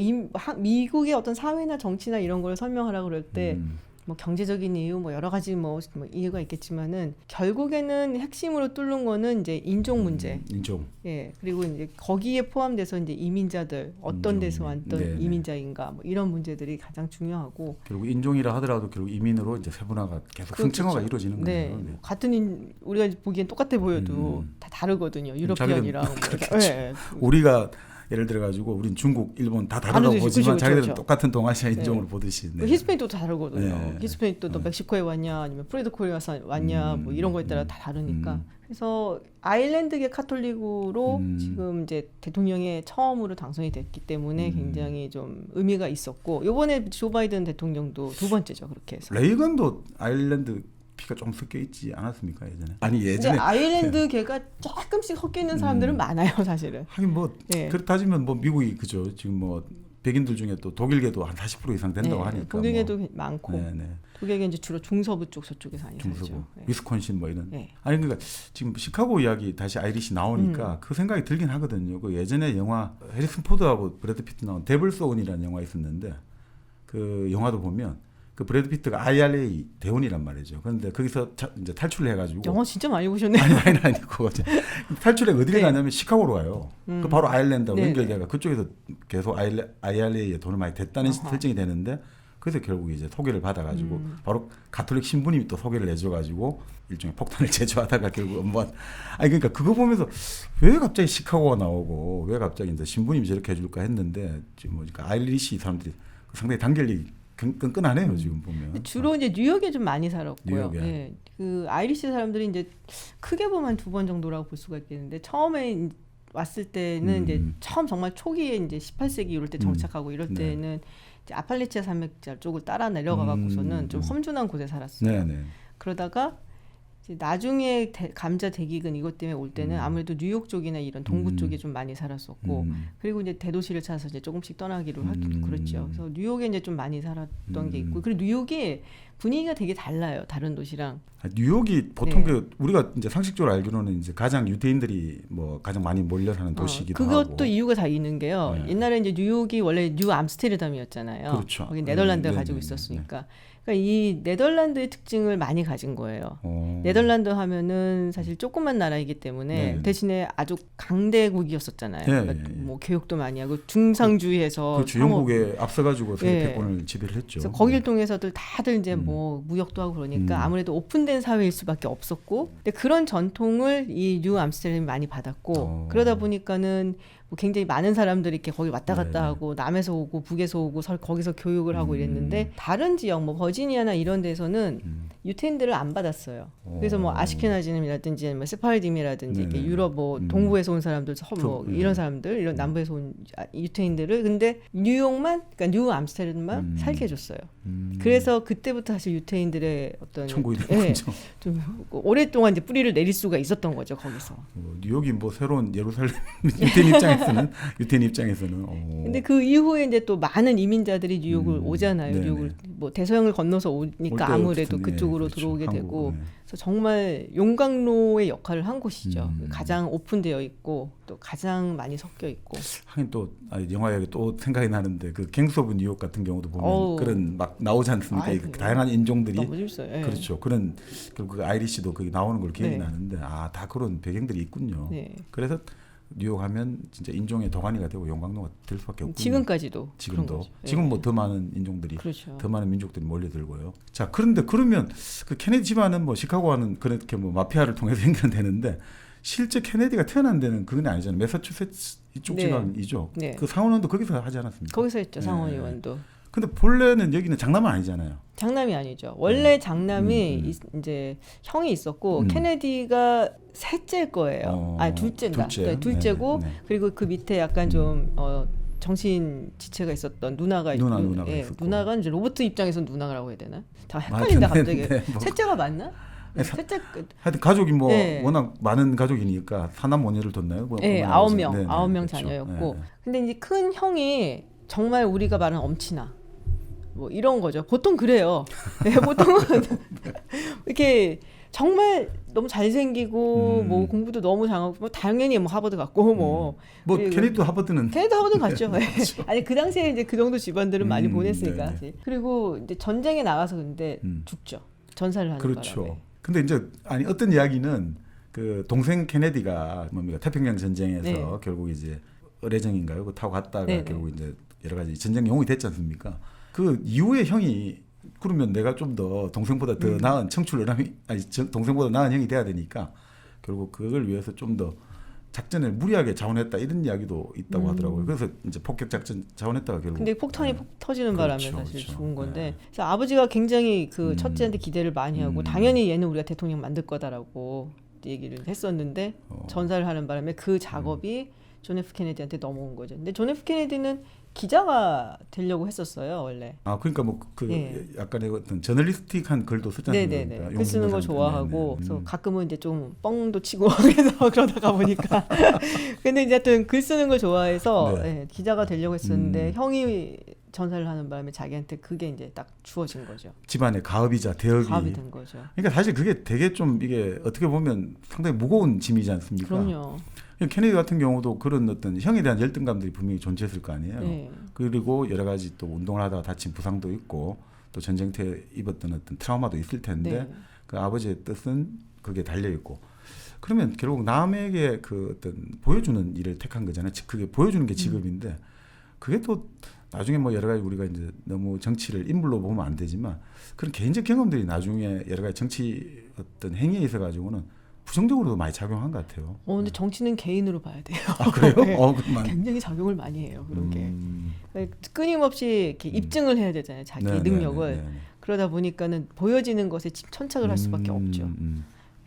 미국의 어떤 사회나 정치나 이런 걸 설명하라고 그럴 때 뭐 경제적인 이유 뭐 여러 가지 뭐 이유가 있겠지만은 결국에는 핵심으로 뚫는 거는 이제 인종 문제. 인종. 예. 그리고 이제 거기에 포함돼서 이제 이민자들 어떤 데서 왔던 네네. 이민자인가 뭐 이런 문제들이 가장 중요하고 결국 인종이라 하더라도 결국 이민으로 이제 세분화가 계속 성층화가 이루어지는 네. 거예요. 네. 같은 우리가 보기엔 똑같아 보여도 다 다르거든요. 유러피언이랑 뭐. 네. 우리가 예를 들어 가지고 우린 중국, 일본 다 다르다고 다르듯이, 보지만 그쵸, 자기들은 그쵸. 똑같은 동아시아 인종을 네. 보듯이. 네. 히스패닉도 다르거든요. 네. 히스패닉도 너 멕시코에 왔냐 아니면 프레드 코리아에서 왔냐 뭐 이런 거에 따라 다 다르니까. 그래서 아일랜드계 카톨릭으로 지금 이제 대통령에 처음으로 당선이 됐기 때문에 굉장히 좀 의미가 있었고 이번에 조 바이든 대통령도 두 번째죠 그렇게 해서. 레이건도 아일랜드 피가 좀 섞여 있지 않았습니까 예전에? 아니 근데 예전에 아일랜드계가 조금씩 섞여 있는 사람들은 많아요 사실은. 하긴 뭐 네. 그렇다지만 뭐 미국이 그죠 지금 뭐 백인들 중에 또 독일계도 한 40% 이상 된다고 네, 하니까 독일계도 뭐. 많고 네. 독일계 이제 주로 중서부 쪽 저쪽에서 많이 중서부, 살죠. 네. 위스콘신 뭐 이런. 네. 아니 그러니까 지금 시카고 이야기 다시 아이리시 나오니까 그 생각이 들긴 하거든요. 그 예전에 영화 해리슨 포드하고 브래드 피트 나온 데블스 온이라는 영화 있었는데 그 영화도 보면 그 브래드 피트가 IRA 대원이란 말이죠. 그런데 거기서 이제 탈출을 해가지고 영화 진짜 많이 보셨네요. 아니 그거 탈출해 어디를 가냐면 시카고로 가요. 그 바로 아일랜드하고 네, 연결돼가 그쪽에서 계속 IRA에 돈을 많이 댔다는 설정이 되는데 그래서 결국 이제 소개를 받아가지고 바로 가톨릭 신부님이 또 소개를 내줘가지고 일종의 폭탄을 제조하다가 결국 한번 아니 그러니까 그거 보면서 왜 갑자기 시카고가 나오고 왜 갑자기 이제 신부님이 저렇게 해줄까 했는데 지금 뭐니까 아일리시 사람들이 상당히 단결이 끈끈하네요 지금 보면. 주로 이제 뉴욕에 좀 많이 살았고요. 뉴욕에. 네. 그 아이리시 사람들이 이제 크게 보면 두 번 정도라고 볼 수가 있겠는데 처음에 왔을 때는 이제 처음 정말 초기에 이제 18세기 이럴 때 정착하고 이럴 네. 때는 이제 아팔리치아 산맥 쪽을 따라 내려가 갖고서는 좀 험준한 곳에 살았어요. 네네. 그러다가 이제 나중에 감자 대기근 이것 때문에 올 때는 아무래도 뉴욕 쪽이나 이런 동부 쪽에 좀 많이 살았었고 그리고 이제 대도시를 찾아서 이제 조금씩 떠나기로 하기도 그렇죠. 그래서 뉴욕에 이제 좀 많이 살았던 게 있고 그리고 뉴욕이 분위기가 되게 달라요 다른 도시랑. 뉴욕이 보통 네. 그 우리가 이제 상식적으로 알기로는 이제 가장 유대인들이 뭐 가장 많이 몰려 사는 도시이기도 하고. 그것도 이유가 다 있는 게요. 네. 옛날에 이제 뉴욕이 원래 뉴 암스테르담이었잖아요. 그렇죠. 거기 네덜란드가 네, 가지고 네, 있었으니까. 그러니까 이 네덜란드의 특징을 많이 가진 거예요. 네덜란드 하면은 사실 조그만 나라이기 때문에 네. 대신에 아주 강대국이었었잖아요. 네. 그러니까 뭐 교육도 많이 하고 중상주의에서 그렇죠. 영국에 앞서가지고 세계 네. 패권을 지배를 했죠. 그래서 거길 통해서들 다들 이제 뭐 무역도 하고 그러니까 아무래도 오픈된 사회일 수밖에 없었고, 근데 그런 전통을 이 뉴 암스테르담이 많이 받았고 그러다 보니까는 뭐 굉장히 많은 사람들이 이렇게 거기 왔다 갔다 네. 하고 남에서 오고 북에서 오고 거기서 교육을 하고 이랬는데 다른 지역 뭐 버지니아나 이런 데서는 유태인들을 안 받았어요. 그래서 뭐 아시케나즘이라든지 뭐 세파르딤이라든지 이렇게 네네. 유럽 뭐 동부에서 온 사람들 뭐 네. 이런 사람들 이런 남부에서 온 유태인들을 근데 뉴욕만 그러니까 뉴 암스테르담만 살게 해줬어요. 그래서 그때부터 사실 유태인들의 어떤 천국이 예, 됐군요. 좀 오랫동안 이제 뿌리를 내릴 수가 있었던 거죠 거기서. 뉴욕이 뭐 새로운 예루살렘 유태인 입장에서는. 근데 그 이후에 이제 또 많은 이민자들이 뉴욕을 오잖아요. 네네. 뉴욕을 뭐 대서양을 건너서 오니까 아무래도 그쪽으로 그렇죠. 들어오게 한국, 되고 네. 그래서 정말 용광로의 역할을 한 곳이죠. 음. 가장 오픈되어 있고 또 가장 많이 섞여 있고. 하긴 또 영화에 또 생각이 나는데 그 갱스 오브 뉴욕 같은 경우도 보면 어우. 그런 막 나오지 않습니까? 아이, 그 다양한 인종들이 너무 재밌어요. 예. 그렇죠. 그런 그 아이리시도 거기 나오는 걸 기억이 네. 나는데 다 그런 배경들이 있군요. 네. 그래서 뉴욕 하면 진짜 인종의 도가니가 되고 영광로가 될 수밖에 없군요. 지금까지도 그런 지금도 거죠. 예. 지금 뭐 더 많은 인종들이 그렇죠. 더 많은 민족들이 몰려들고요. 자, 그런데 그러면 그 케네디 집안은 뭐 시카고와는 그렇게 뭐 마피아를 통해서 연결되는데 실제 케네디가 태어난 데는 그건 아니잖아요. 매사추세츠 이쪽 네. 지방이죠. 네. 그 상원원도 거기서 하지 않았습니까? 거기서 했죠. 네. 상원 의원도. 근데 본래는 여기는 장남은 아니잖아요. 장남이 아니죠. 원래 장남이 이제 형이 있었고 케네디가 셋째일 거예요. 아니 둘째인가? 네, 둘째고 네, 네. 그리고 그 밑에 약간 좀 정신 지체가 있었던 누나가 있고, 누나가 예, 있었고. 누나가 이제 로버트 입장에서 누나라고 해야 되나? 다 헷갈린다 갑자기. 네, 뭐. 셋째가 맞나? 셋째 하여튼 가족이 뭐 네. 워낙 많은 가족이니까 사남 오녀를 뒀나요? 뭐 네, 얼마나 9명, 네, 네, 9명 그렇죠. 자녀였고. 네, 네. 근데 이제 큰 형이 정말 우리가 말하는 엄친아. 뭐 이런 거죠. 보통 그래요. 네, 보통은 이렇게 정말 너무 잘생기고 뭐 공부도 너무 잘하고 뭐 당연히 뭐 하버드 갔고 뭐 그리고 케네디도 하버드는 케네디 하버드 갔죠. 아니 그 당시에 이제 그 정도 집안들은 많이 보냈으니까 네네. 사실. 그리고 이제 전쟁에 나가서 근데 죽죠. 전사를 하는 그렇죠. 바람에. 근데 이제 아니 어떤 이야기는 그 동생 케네디가 뭡니까 태평양 전쟁에서 네. 결국 이제 의뢰정인가요? 그 타고 갔다가 네네. 결국 이제 여러 가지 전쟁 영웅이 됐지 않습니까? 그 이후에 형이 그러면 내가 좀 더 동생보다 더 나은 청출어람이 동생보다 나은 형이 돼야 되니까 결국 그걸 위해서 좀 더 작전을 무리하게 자원했다 이런 이야기도 있다고 하더라고요. 그래서 이제 폭격 작전 자원했다가 결국. 근데 폭탄이 터지는 바람에 그렇죠, 사실 그렇죠. 죽은 건데 네. 그래서 아버지가 굉장히 그 첫째한테 기대를 많이 하고 당연히 얘는 우리가 대통령 만들 거다라고 얘기를 했었는데 전사를 하는 바람에 그 작업이 존 F 케네디한테 넘어온 거죠. 근데 존 F 케네디는 기자가 되려고 했었어요 원래. 아 그러니까 뭐 그 네. 약간의 어떤 저널리스틱한 글도 쓰지 않습니까? 네네네. 글 쓰는 거 좋아하고 그래서 네네. 가끔은 이제 좀 뻥도 치고 그래서 그러다가 보니까 근데 이제 하여튼 글 쓰는 걸 좋아해서 네. 예, 기자가 되려고 했었는데 형이 전사를 하는 바람에 자기한테 그게 이제 딱 주어진 거죠. 집안의 가업이자 대업이. 가업이 된 거죠. 그러니까 사실 그게 되게 좀 이게 어떻게 보면 상당히 무거운 짐이지 않습니까? 그럼요. 케네디 같은 경우도 그런 어떤 형에 대한 열등감들이 분명히 존재했을 거 아니에요. 네. 그리고 여러 가지 또 운동을 하다가 다친 부상도 있고 또 전쟁터에 입었던 어떤 트라우마도 있을 텐데 네. 그 아버지의 뜻은 그게 달려 있고 그러면 결국 남에게 그 어떤 보여주는 일을 택한 거잖아요. 즉 그게 보여주는 게 직업인데 그게 또 나중에 뭐 여러 가지 우리가 이제 너무 정치를 인물로 보면 안 되지만 그런 개인적 경험들이 나중에 여러 가지 정치 어떤 행위에 있어 가지고는 부정적으로도 많이 작용한 것 같아요. 근데 정치는 개인으로 봐야 돼요. 아 그래요? 네. 그만. 굉장히 작용을 많이 해요. 그런 게 끊임없이 이렇게 입증을 해야 되잖아요. 자기 네, 능력을. 네, 네, 네. 그러다 보니까는 보여지는 것에 천착을 할 수밖에 없죠.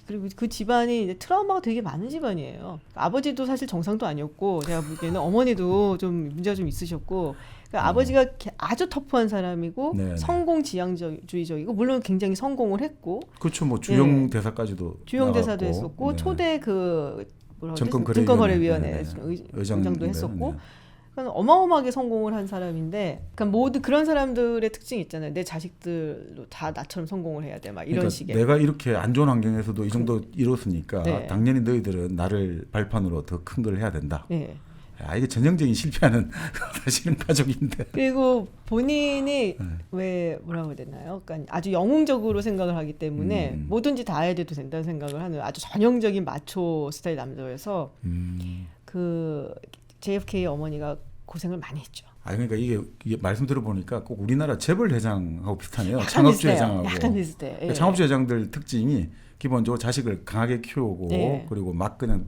그리고 그 집안이 이제 트라우마가 되게 많은 집안이에요. 아버지도 사실 정상도 아니었고 제가 보기에는 어머니도 좀 문제가 좀 있으셨고 그러니까 아버지가 아주 터프한 사람이고 네, 네. 성공 지향주의적이고 물론 굉장히 성공을 했고 그렇죠. 뭐 주영 네. 대사까지도 주영 대사도 나갔고, 했었고 네. 초대 그 뭐라 정권거래위원회 증권거래위원회 의장도 의장인가요? 했었고 네. 그러니까 어마어마하게 성공을 한 사람인데 그러니까 모두 그런 사람들의 특징이 있잖아요. 내 자식들도 다 나처럼 성공을 해야 돼. 막 이런 그러니까 식의. 내가 이렇게 안 좋은 환경에서도 이 정도 이뤘으니까 네. 당연히 너희들은 나를 발판으로 더 큰 걸 해야 된다. 네. 이게 전형적인 실패하는 사실은 가족인데. 그리고 본인이 왜 뭐라고 해야 되나요? 그러니까 아주 영웅적으로 생각을 하기 때문에 뭐든지 다 해야 돼도 된다는 생각을 하는 아주 전형적인 마초 스타일 남자여서 그 JFK 어머니가 고생을 많이 했죠. 그러니까 이게 말씀 들어보니까 꼭 우리나라 재벌 회장하고 비슷하네요. 약간 창업주 비슷해요. 회장하고. 약간 비슷해. 그러니까 창업주 회장들 특징이 기본적으로 자식을 강하게 키우고 그리고 막 그냥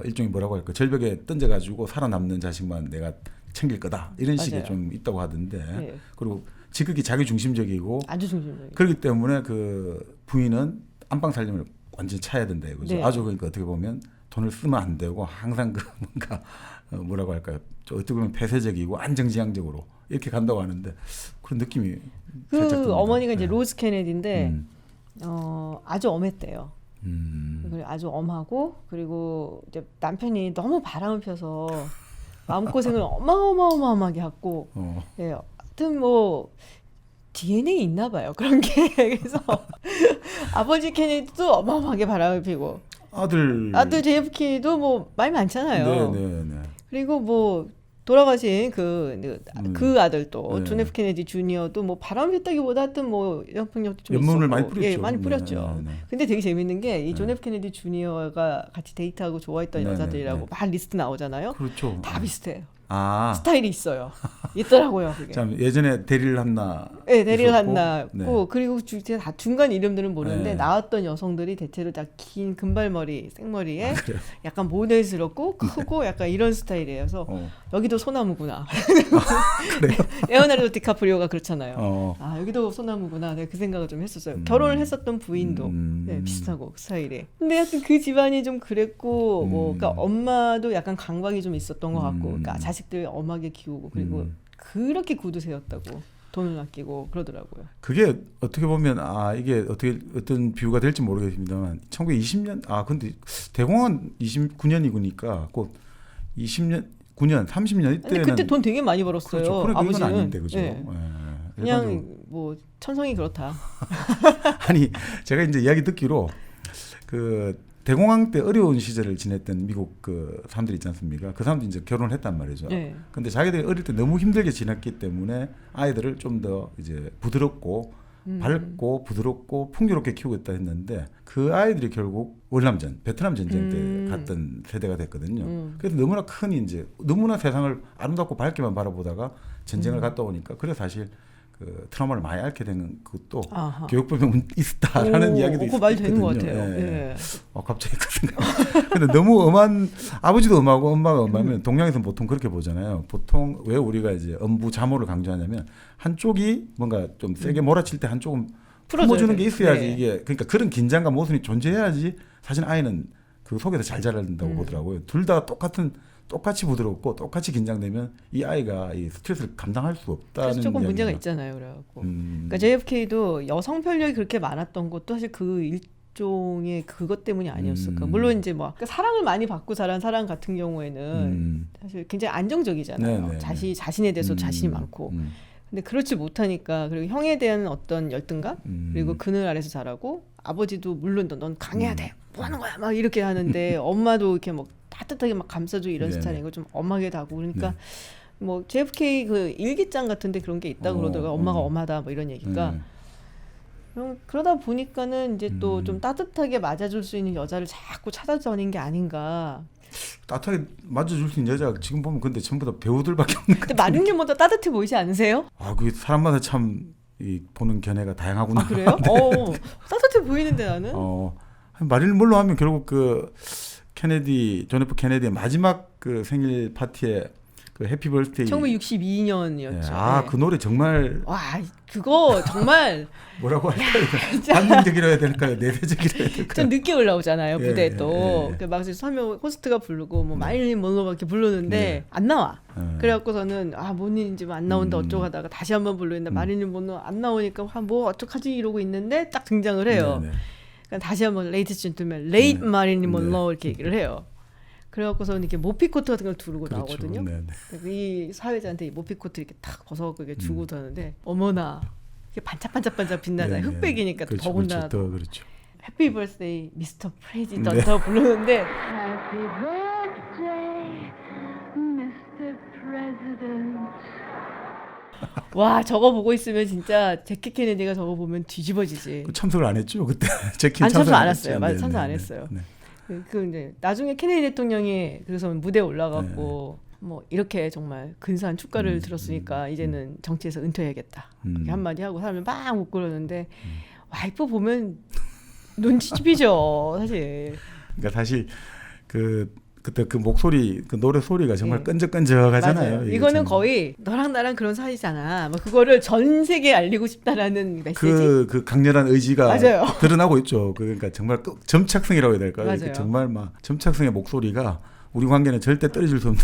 일종의 뭐라고 할까 절벽에 던져가지고 살아남는 자식만 내가 챙길 거다 이런 식의 맞아요. 좀 있다고 하던데 그리고 지극히 자기 중심적이고 아주 중심적이고 그렇기 때문에 그 부인은 안방 살림을 완전히 차야 된다 이거죠. 네. 아주 그러니까 어떻게 보면 돈을 쓰면 안 되고 항상 그 뭔가 뭐라고 할까요? 어떻게 보면 폐쇄적이고 안정지향적으로 이렇게 간다고 하는데 그런 느낌이 살짝 그 듭니다. 어머니가 이제 네. 로즈 케네디인데 아주 엄했대요. 음. 그리고 아주 엄하고 그리고 이제 남편이 너무 바람을 펴서 마음고생을 어마어마하게 했고 예, 하여튼 뭐 DNA 있나 봐요. 그런 게. 그래서 아버지 케네디도 어마어마하게 바람을 피고 아들 JFK도 뭐 말이 많잖아요. 네. 그리고 뭐 돌아가신 그 아들도 네. 존 F 케네디 주니어도 뭐 바람 폈다기보다 하여튼 뭐 영향력도 좀 연문을 있었고 많이 뿌렸죠. 예, 많이 뿌렸죠. 네. 근데 되게 재밌는 게 이 존 F 케네디 주니어가 같이 데이트하고 좋아했던 네, 여자들이라고 네. 막 리스트 나오잖아요. 그렇죠. 다 비슷해요. 아, 스타일이 있더라고요. 그게. 참 예전에 데릴 한나. 네, 데릴 있었고, 한나 네. 그리고 다 중간 이름들은 모르는데 네. 나왔던 여성들이 대체로 다 긴 금발머리, 생머리에 그래요? 약간 모델스럽고 크고 약간 이런 스타일이에요. 그래서 여기도 소나무구나. 그래요? 레오나르도 디카프리오가 그렇잖아요. 어. 여기도 소나무구나. 내가 그 생각을 좀 했었어요. 결혼을 했었던 부인도 네, 비슷하고 그 스타일이. 근데 하여튼 그 집안이 좀 그랬고 뭐 그러니까 엄마도 약간 강박이 좀 있었던 것 같고 그러니까 자식들 엄하게 키우고 그리고 그렇게 구두 세웠다고 돈을 아끼고 그러더라고요. 그게 어떻게 보면 이게 어떻게 어떤 비유가 될지 모르겠습니다만 1920년 근데 대공황 29년이니까 곧 20년 9년 30년 근데 이때는 그때 돈 되게 많이 벌었어요. 그렇죠. 그러니까 이건 아버지는. 아닌데 그죠. 네. 예. 그냥 뭐 천성이 그렇다. 아니 제가 이제 이야기 듣기로 그 대공황 때 어려운 시절을 지냈던 미국 그 사람들이 있지 않습니까? 그 사람들이 이제 결혼을 했단 말이죠. 네. 근데 자기들이 어릴 때 너무 힘들게 지냈기 때문에 아이들을 좀 더 이제 부드럽고 밝고 부드럽고 풍요롭게 키우고 있다 했는데 그 아이들이 결국 월남전, 베트남 전쟁 때 갔던 세대가 됐거든요. 그래서 너무나 큰 이제 너무나 세상을 아름답고 밝게만 바라보다가 전쟁을 갔다 오니까 그래서 사실 그 트라우마를 많이 앓게 된 것도 교육법에 있었다라는 이야기도 있었거든요. 그 말 되는 것 같아요. 예. 갑자기 그 생각. 근데 너무 엄한 아버지도 엄하고 엄마가 엄하면 동양에서는 보통 그렇게 보잖아요. 보통 왜 우리가 이제 엄부 자모를 강조하냐면 한쪽이 뭔가 좀 세게 몰아칠 때 한쪽은 풀어주는 게 있어야지 네. 이게 그러니까 그런 긴장감 모순이 존재해야지 사실 아이는 그 속에서 잘 자란다고 보더라고요. 둘 다 똑같이 부드럽고 똑같이 긴장되면 이 아이가 이 스트레스를 감당할 수 없다는 그래서 조금 문제가 이야기가. 있잖아요. 그래갖고 그러니까 JFK도 여성 편력이 그렇게 많았던 것도 사실 그 일종의 그것 때문이 아니었을까. 물론 이제 뭐 그러니까 사랑을 많이 받고 자란 사람 같은 경우에는 사실 굉장히 안정적이잖아요. 네네. 자신에 대해서 자신이 많고. 근데 그렇지 못하니까 그리고 형에 대한 어떤 열등감 그리고 그늘 아래서 자라고 아버지도 물론 넌 강해야 돼. 뭐 하는 거야? 막 이렇게 하는데 엄마도 이렇게 뭐 따뜻하게 막 감싸주고 이런 네네. 스타일이고 좀 엄하게 다고 그러니까 뭐 JFK 그 일기장 같은데 그런 게 있다고 그러더라고요. 엄마가 엄하다 뭐 이런 얘기가. 그러다 보니까는 이제 또 좀 따뜻하게 맞아줄 수 있는 여자를 자꾸 찾아다니는 게 아닌가. 따뜻하게 맞아줄 수 있는 여자가 지금 보면 근데 전부 다 배우들밖에 없는 근데 마릴린보다 따뜻해 보이지 않으세요? 그게 사람마다 참 이 보는 견해가 다양하구나. 그래요? 따뜻해 보이는데 나는. 마릴린 몰로 하면 결국 그 존 F 케네디의 마지막 그 생일 파티에 그 해피 벌스데이 1962년이었죠. 그 노래 정말 그거 정말 뭐라고 할까요? 반민적이라 해야 될까요? 내세적이라 해야 될까요? 좀 늦게 올라오잖아요. 예, 무대에 또. 예. 막 설명 호스트가 부르고 뭐 마릴린 먼로가 이렇게 부르는데 안 나와. 그래갖고서는 뭔 일인지 안 나온다 어쩌고 하다가 다시 한번 부르는데 마릴린 먼로 안 나오니까 뭐 어떡하지 이러고 있는데 딱 등장을 해요. 그러니까 다시 한번 레이디스 젠틀맨 레이트 마릴린 먼로 이렇게 얘기를 해요. 그래갖고서는 이렇게 모피코트 같은 걸 두르고 나오거든요. 이 사회자한테 이 모피코트 이렇게 탁 벗어갖고 이렇게 주고 다는데 어머나 이게 반짝반짝 빛나잖아요. 흑백이니까 더군다나 그렇죠. 해피 버스데이 미스터 프레지던트 부르는데 Happy birthday, Mr. 와 저거 보고 있으면 진짜 제키 케네디가 저거 보면 뒤집어지지. 그 참석을 안 했죠 그때. 제키 안 참석 안 했죠. 했어요. 맞아 네, 참석 네, 안 네, 했어요. 네. 그 이제 나중에 케네디 대통령이 그래서 무대에 올라가고 뭐 이렇게 정말 근사한 축가를 들었으니까 이제는 정치에서 은퇴해야겠다. 그렇게 한마디 하고 사람들 막 웃고 그러는데 와이프 보면 눈치 삐죠 사실. 그러니까 사실 그때 그 목소리 그 노래 소리가 정말 예. 끈적끈적하잖아요. 맞아요. 이게 이거는 참. 거의 너랑 나랑 그런 사이잖아. 뭐 그거를 전 세계에 알리고 싶다라는 메시지. 그 강렬한 의지가 맞아요. 드러나고 있죠. 그러니까 정말 점착성이라고 해야 될까요? 맞아요. 이렇게 정말 막 점착성의 목소리가 우리 관계는 절대 떨어질 수 없는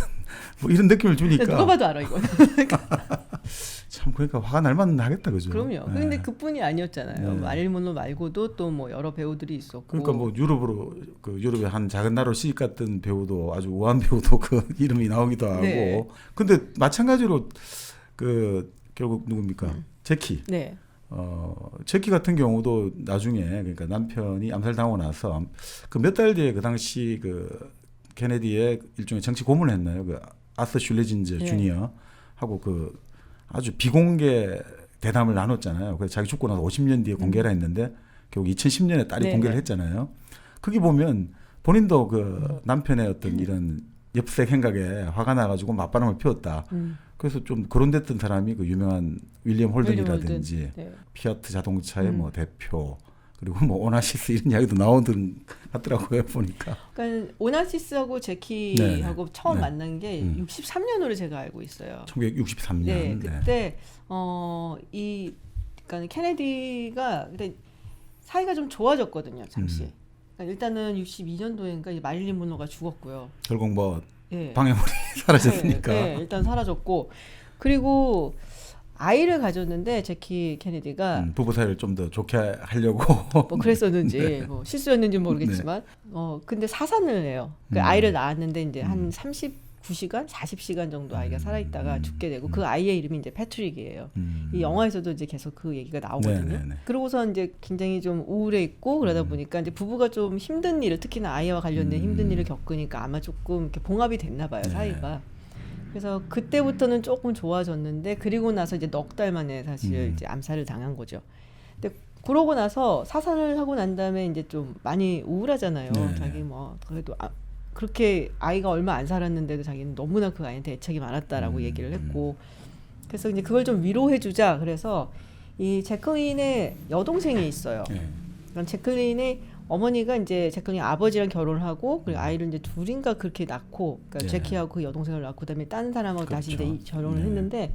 뭐 이런 느낌을 주니까. 누가 봐도 알아 이거는. 참 그러니까 화가 날 만은 하겠다 그죠? 그럼요. 네. 근데 그뿐이 아니었잖아요. 네. 마릴린 먼로 말고도 또 뭐 여러 배우들이 있었고. 그러니까 뭐 유럽의 한 작은 나라로 시집 갔던 배우도 아주 우아한 배우도 그 이름이 나오기도 하고. 네. 근데 마찬가지로 그 결국 누굽니까? 제키. 네. 제키 같은 경우도 나중에 그러니까 남편이 암살당하고 나서 그 몇 달 뒤에 그 당시 그 케네디의 일종의 정치 고문을 했나요? 그 아서 슐레진즈 네. 주니어 하고 그 아주 비공개 대담을 나눴잖아요. 그래서 자기 죽고 나서 50년 뒤에 공개를 했는데 결국 2010년에 딸이 네. 공개를 했잖아요. 거기 보면 본인도 그 남편의 어떤 이런 엽색 행각에 화가 나가지고 맞바람을 피웠다. 그래서 좀 거론됐던 사람이 그 유명한 윌리엄 홀든이라든지 네. 피아트 자동차의 뭐 대표 그리고 뭐 오나시스 이런 이야기도 나오던 같더라고요 보니까. 그러니까 오나시스하고 제키하고 네. 처음 네. 만난 게 63년으로 제가 알고 있어요. 1963년. 네, 그때 그러니까 케네디가 그때 사이가 좀 좋아졌거든요, 잠시. 그러니까 일단은 62년도인가 마릴린 먼로가 죽었고요. 결국 뭐 예. 방해물이 사라졌으니까. 네, 일단 사라졌고 그리고 아이를 가졌는데 제키 케네디가 부부 사이를 좀 더 좋게 하려고. 뭐 그랬었는지 뭐 실수였는지 모르겠지만 근데 사산을 해요. 그 아이를 낳았는데 이제 한 39시간, 40시간 정도 아이가 살아있다가 죽게 되고 그 아이의 이름이 이제 패트릭이에요. 이 영화에서도 이제 계속 그 얘기가 나오거든요. 네네네. 그러고서 이제 굉장히 좀 우울해 있고 그러다 보니까 이제 부부가 좀 힘든 일을 특히나 아이와 관련된 힘든 일을 겪으니까 아마 조금 이렇게 봉합이 됐나 봐요, 사이가. 그래서 그때부터는 조금 좋아졌는데 그리고 나서 이제 넉 달 만에 사실 이제 암살을 당한 거죠. 근데 그러고 나서 사산을 하고 난 다음에 이제 좀 많이 우울하잖아요. 네. 자기 뭐 그래도 그렇게 아이가 얼마 안 살았는데도 자기는 너무나 그 아이한테 애착이 많았다라고 얘기를 했고 그래서 이제 그걸 좀 위로해주자 그래서 이 제클린의 여동생이 있어요. 네. 그러니까 제클린의 어머니가 이제 제클린 아버지랑 결혼을 하고 그리고 아이를 이제 둘인가 그렇게 낳고 그러니까 네. 제키하고 그 여동생을 낳고 그다음에 다른 사람하고 다시 그렇죠. 이제 결혼을 네. 했는데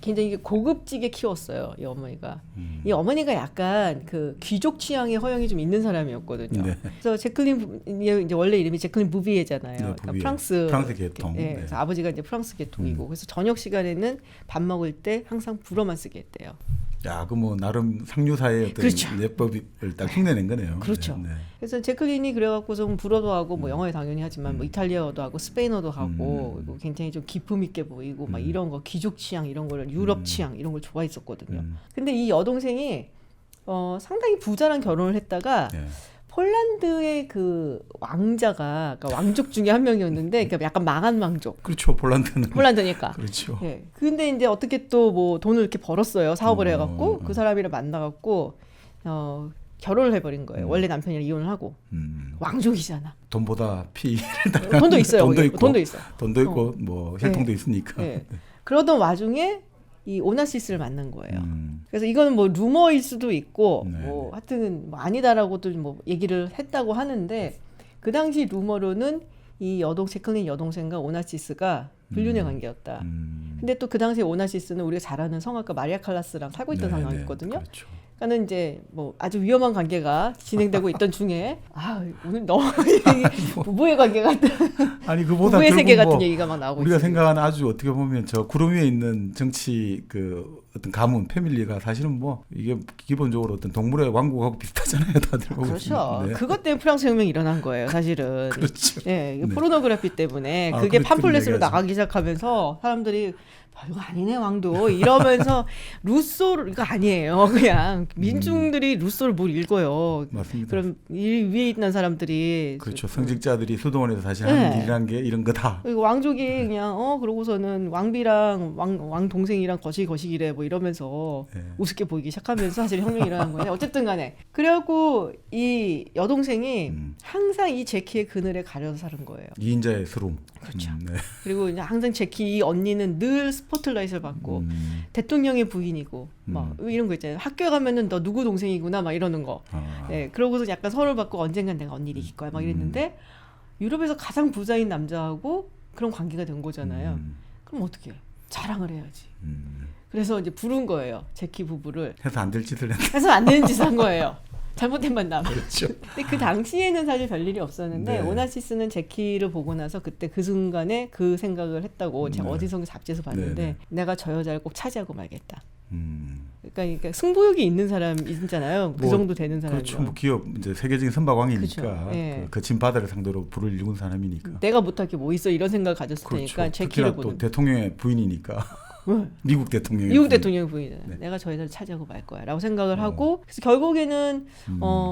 굉장히 고급지게 키웠어요 이 어머니가. 이 어머니가 약간 그 귀족 취향의 허영이 좀 있는 사람이었거든요. 네. 그래서 제클린 이제 원래 이름이 제클린 부비에잖아요. 네, 그러니까 부비에. 프랑스 계통. 예, 네. 그래서 아버지가 이제 프랑스 계통이고 그래서 저녁 시간에는 밥 먹을 때 항상 불어만 쓰게 했대요. 야, 그 뭐 나름 상류사의 어떤 그렇죠. 예법을 딱 흉내낸 거네요. 그렇죠. 네. 그래서 제클린이 그래갖고서 불어도 하고 뭐 영어에 당연히 하지만 뭐 이탈리아어도 하고 스페인어도 하고 그리고 굉장히 좀 기품 있게 보이고 막 이런 거 귀족 취향 이런 거를 유럽 취향 이런 걸 좋아했었거든요. 근데 이 여동생이 상당히 부자랑 결혼을 했다가 네. 폴란드의 그 왕자가 그러니까 왕족 중에 한 명이었는데 그러니까 약간 망한 왕족. 그렇죠. 폴란드는. 폴란드니까. 그렇죠. 예. 근데 이제 어떻게 또 뭐 돈을 이렇게 벌었어요. 사업을 해갖고 그 사람이랑 만나갖고 결혼을 해버린 거예요. 원래 남편이랑 이혼을 하고 왕족이잖아. 돈보다 피를 돈도 있어요. 돈도 거기. 있고, 돈도 있어. 돈도 있고 뭐 혈통도 있으니까. 예. 그러던 와중에 이 오나시스를 만난 거예요. 그래서 이거는 뭐 루머일 수도 있고 네. 뭐 하여튼 뭐 아니다라고도 뭐 얘기를 했다고 하는데 그 당시 루머로는 이 제클린 여동생과 오나시스가 불륜의 관계였다. 근데 또 그 당시에 오나시스는 우리가 잘 아는 성악가 마리아 칼라스랑 살고 있던 네, 상황이었거든요. 네, 그렇죠. 그러니까는 이제 뭐 아주 위험한 관계가 진행되고 있던 중에 오늘 너무 부부의 관계 같은 아니 그보다 부부의 세계 결국 같은 뭐 얘기가 막 나오고 우리가 있어요. 생각하는 아주 어떻게 보면 저 구름 위에 있는 정치 그 어떤 가문, 패밀리가 사실은 뭐 이게 기본적으로 어떤 동물의 왕국하고 비슷하잖아요, 다들. 보고 그렇죠. 있으면. 네. 그것 때문에 프랑스 혁명이 일어난 거예요, 사실은. 그렇죠. 예, 이게 네. 포르노그래피 때문에 아, 그게 그런 팜플렛으로 얘기하죠. 나가기 시작하면서 사람들이 이거 아니네 왕도 이러면서 루소를 이거 아니에요. 그냥 민중들이 루소를 뭘 읽어요. 맞습니다. 그럼 이 위에 있는 사람들이 그렇죠. 성직자들이 수도원에서 사실 네. 하는 일이란 게 이런 거다. 그리고 왕족이 그냥 그러고서는 왕비랑 왕 동생이랑 거시기래 뭐 이러면서 네. 우습게 보이기 시작하면서 사실 혁명이 일어난 거예요. 어쨌든 간에 그래갖고 이 여동생이 항상 이 제키의 그늘에 가려서 사는 거예요. 이인자의 스름. 그렇죠. 네. 그리고 이제 항상 제키 이 언니는 늘 스포트라이트를 받고 대통령의 부인이고 막 이런 거 있잖아요. 학교에 가면은 너 누구 동생이구나 막 이러는 거. 아. 네, 그러고서 약간 선을 받고 언젠간 내가 언니를 이길 거야 막 이랬는데 유럽에서 가장 부자인 남자하고 그런 관계가 된 거잖아요. 그럼 어떻게 해? 자랑을 해야지. 그래서 이제 부른 거예요. 제키 부부를. 해서 안 될 짓을 했네. 해서 안 되는 짓을 한 거예요. 잘못된 만남. 그렇죠. 근데 그 당시에는 사실 별일이 없었는데 네. 오나시스는 제키를 보고 나서 그때 그 순간에 그 생각을 했다고 제가 네. 어디서 잡지에서 봤는데 네, 네. 내가 저 여자를 꼭 차지하고 말겠다. 음. 그러니까 승부욕이 있는 사람이잖아요. 그 뭐, 정도 되는 사람이요. 그렇죠. 뭐 기업 이제 세계적인 선박왕이니까 그렇죠. 예. 거친 바다를 상대로 불을 일군 사람이니까. 내가 못할 게 뭐 있어 이런 생각을 가졌을 그렇죠. 테니까 제키를 특히나 또 보는. 대통령의 부인이니까. 미국 대통령의 미국 부인. 대통령 부인은 네. 내가 저 여자를 차지하고 말 거야라고 생각을 하고 그래서 결국에는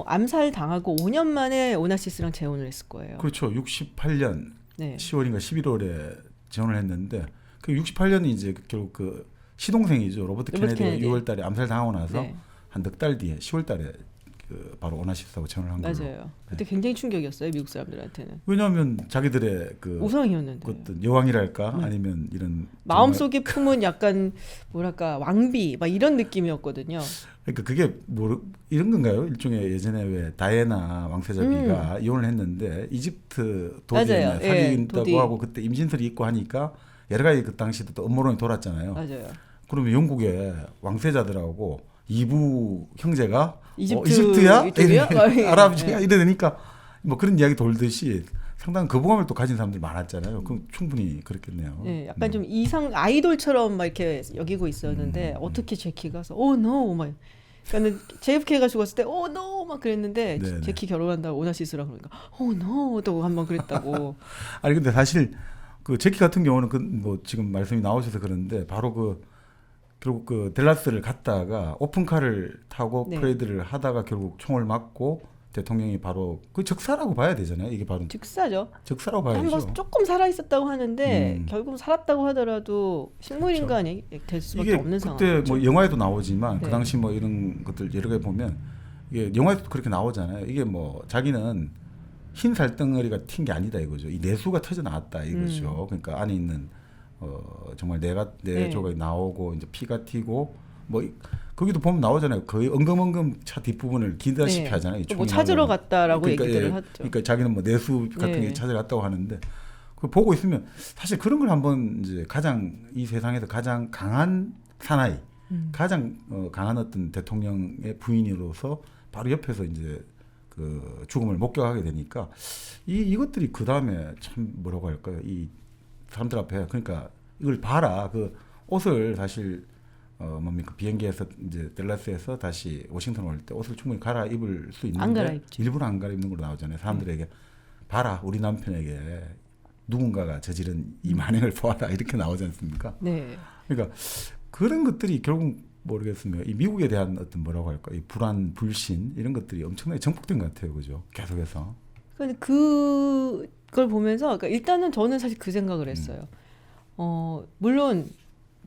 암살 당하고 5년 만에 오나시스랑 재혼을 했을 거예요. 그렇죠. 68년 네. 10월인가 11월에 재혼을 했는데 그 68년이 이제 결국 그 시동생이죠. 로버트 케네디가 케네디. 6월달에 암살 당하고 나서 네. 한 넉 달 뒤에 10월달에 그 바로 오나시스하고 재혼을 한 걸로. 맞아요. 그때 굉장히 충격이었어요 미국 사람들한테는. 왜냐하면 자기들의 그 우상이었는데. 그 어떤 여왕이랄까 아니면 이런 마음속에 품은 약간 뭐랄까 왕비 막 이런 느낌이었거든요. 그러니까 그게 뭐 이런 건가요? 일종의 예전에 왜 다이애나 왕세자비가 이혼을 했는데 이집트 도디에 맞아요. 살이 예, 있다고 도디. 하고 그때 임신설이 있고 하니까 여러 가지 그 당시도 또 음모론이 돌았잖아요. 맞아요. 그러면 영국의 왕세자들하고 이부 형제가 이집트야? 이집트야? 아랍이야? 네. 이러니까 뭐 그런 이야기 돌듯이 상당한 거부감을 또 가진 사람들이 많았잖아요. 그럼 충분히 그렇겠네요. 네, 약간 좀 이상 아이돌처럼 막 이렇게 여기고 있었는데 어떻게 제키가 가서 no 막 그러니까는 JFK가 죽었을 때 no 막 그랬는데 네네. 제키 결혼한다고 오나시스랑 그러니까 no 또 한 번 그랬다고. 아니 근데 사실 그 제키 같은 경우는 그 뭐 지금 말씀이 나오셔서 그러는데 바로 그 결국 그 델라스를 갔다가 오픈카를 타고 네. 프레이드를 하다가 결국 총을 맞고 대통령이 바로 그 적사라고 봐야 되잖아요. 이게 바로 즉사죠. 적사라고 봐야죠. 한번 조금 살아 있었다고 하는데 음. 결국 살았다고 하더라도 식물인간이 될 수밖에 이게 없는 그때 상황이죠. 뭐 영화에도 나오지만 그 네. 당시 뭐 이런 것들 여러 개 보면 이게 영화에도 그렇게 나오잖아요. 이게 뭐 자기는 흰 살덩어리가 튄 게 아니다 이거죠. 이 내수가 터져 나왔다 이거죠. 그러니까 안에 있는 정말 네. 내조가 나오고 이제 피가 튀고 뭐 거기도 보면 나오잖아요. 거의 엉금엉금 차 뒷부분을 기다시피 네. 하잖아요. 이 뭐 총이 찾으러 나오면. 갔다라고 그러니까, 얘기들을 예, 하죠. 그러니까 자기는 뭐 내수 같은 네. 게 찾으러 갔다고 하는데 그 보고 있으면 사실 그런 걸 한번 이제 가장 이 세상에서 가장 강한 사나이, 가장 강한 어떤 대통령의 부인으로서 바로 옆에서 이제 그 죽음을 목격하게 되니까 이것들이 그 다음에 참 뭐라고 할까요? 이 사람들 앞에 그러니까 이걸 봐라 그 옷을 사실 뭡니까 비행기에서 이제 델라스에서 다시 워싱턴 올 때 옷을 충분히 갈아입을 수 안 있는데 갈아입죠. 일부러 안 갈아입는 걸로 나오잖아요. 사람들에게 봐라 우리 남편에게 누군가가 저지른 이 만행을 보아라 이렇게 나오지 않습니까? 네. 그러니까 그런 것들이 결국 모르겠습니다. 이 미국에 대한 어떤 뭐라고 할까 이 불안, 불신 이런 것들이 엄청나게 정폭된 것 같아요, 그죠? 계속해서. 근데 그걸 보면서 그러니까 일단은 저는 사실 그 생각을 했어요. 물론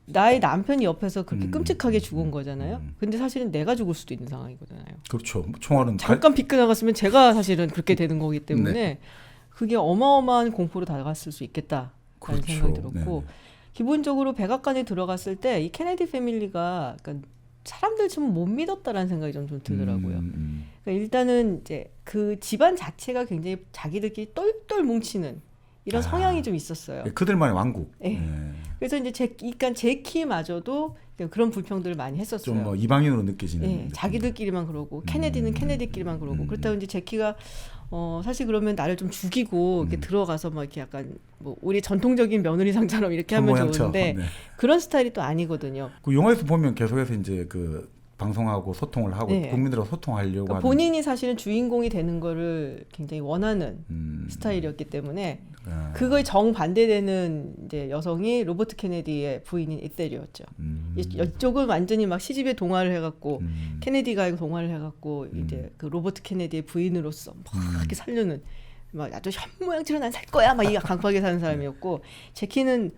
나의 남편이 옆에서 그렇게 끔찍하게 죽은 거잖아요. 근데 사실은 내가 죽을 수도 있는 상황이거든요. 그렇죠. 총알은 잠깐 빗나갔으면 제가 사실은 그렇게 되는 거기 때문에 네. 그게 어마어마한 공포로 다가갔을 수 있겠다라는 그렇죠. 생각이 들었고 네네. 기본적으로 백악관에 들어갔을 때 이 케네디 패밀리가 그러니까 사람들 좀 못 믿었다라는 생각이 좀 들더라고요. 그러니까 일단은 이제 그 집안 자체가 굉장히 자기들끼리 똘똘 뭉치는 이런 성향이 좀 있었어요. 그들만의 왕국. 네. 네. 그래서 이제 그러니까 제키마저도 그런 불평들을 많이 했었어요. 좀 뭐 이방인으로 느껴지는. 예, 느낌. 자기들끼리만 그러고 케네디는 케네디끼리만 그러고 그렇다고 이제 제키가 사실 그러면 나를 좀 죽이고 이렇게 음. 들어가서 막 이렇게 약간 뭐 우리 전통적인 며느리상처럼 이렇게 하면 모양처럼. 좋은데 네. 그런 스타일이 또 아니거든요. 그 영화에서 보면 계속해서 이제 그 방송하고 소통을 하고 네. 국민들하고 소통하려고 그러니까 하는 본인이 사실은 주인공이 되는 거를 굉장히 원하는 스타일이었기 때문에 아, 그거에 정반대되는 이제 여성이 로버트 케네디의 부인인 에셀이었죠. 이쪽은 완전히 막 시집에 동화를 해갖고 케네디가 동화를 해갖고 이제 그 로버트 케네디의 부인으로서 막 이렇게 살려는 막 아주 현모양처럼 난 살 거야 막 이 강하게 사는 사람이었고 제키는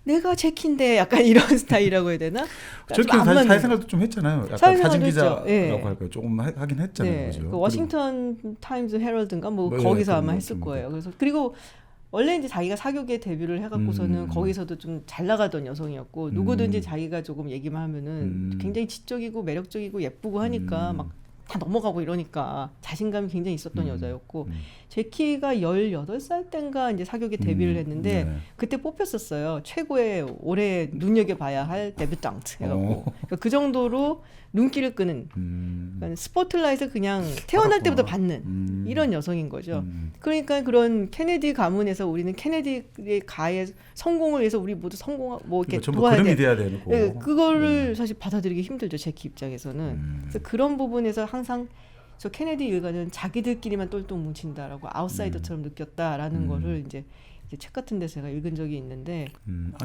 내가 제키인데 약간 이런 스타일이라고 해야 되나? 저렇게 사회생활도 좀 했잖아요. 약간 사회생활도 사진 했죠. 기자라고 예. 할까요? 조금 하긴 했잖아요. 네, 그죠? 그 워싱턴 타임즈 헤럴드인가 뭐 뭐, 거기서 예, 아마 그런 했을 것 거예요. 그래서 그리고 원래 이제 자기가 사교계 데뷔를 해갖고서는 거기서도 좀 잘 나가던 여성이었고 누구든지 자기가 조금 얘기만 하면은 굉장히 지적이고 매력적이고 예쁘고 하니까 막 다 넘어가고 이러니까 자신감이 굉장히 있었던 여자였고 제키가 18살 땐가 이제 사교계 데뷔를 했는데 네. 그때 뽑혔었어요. 최고의 올해 눈여겨봐야 할 데뷔tan트 해갖고 그러니까 그 정도로 눈길을 끄는 그러니까 스포트라이트를 그냥 태어날 때부터 받는 이런 여성인 거죠. 그러니까 그런 케네디 가문에서 우리는 케네디의 가의 성공을 위해서 우리 모두 뭐 이렇게 전부 도와야 그림이 돼. 돼야 되고 네, 그거를 사실 받아들이기 힘들죠. 제키 입장에서는. 그래서 그런 부분에서 항상 저 케네디 일가는 자기들끼리만 똘똘 뭉친다라고 아웃사이더처럼 느꼈다라는 거를 이제 책 같은 데서 제가 읽은 적이 있는데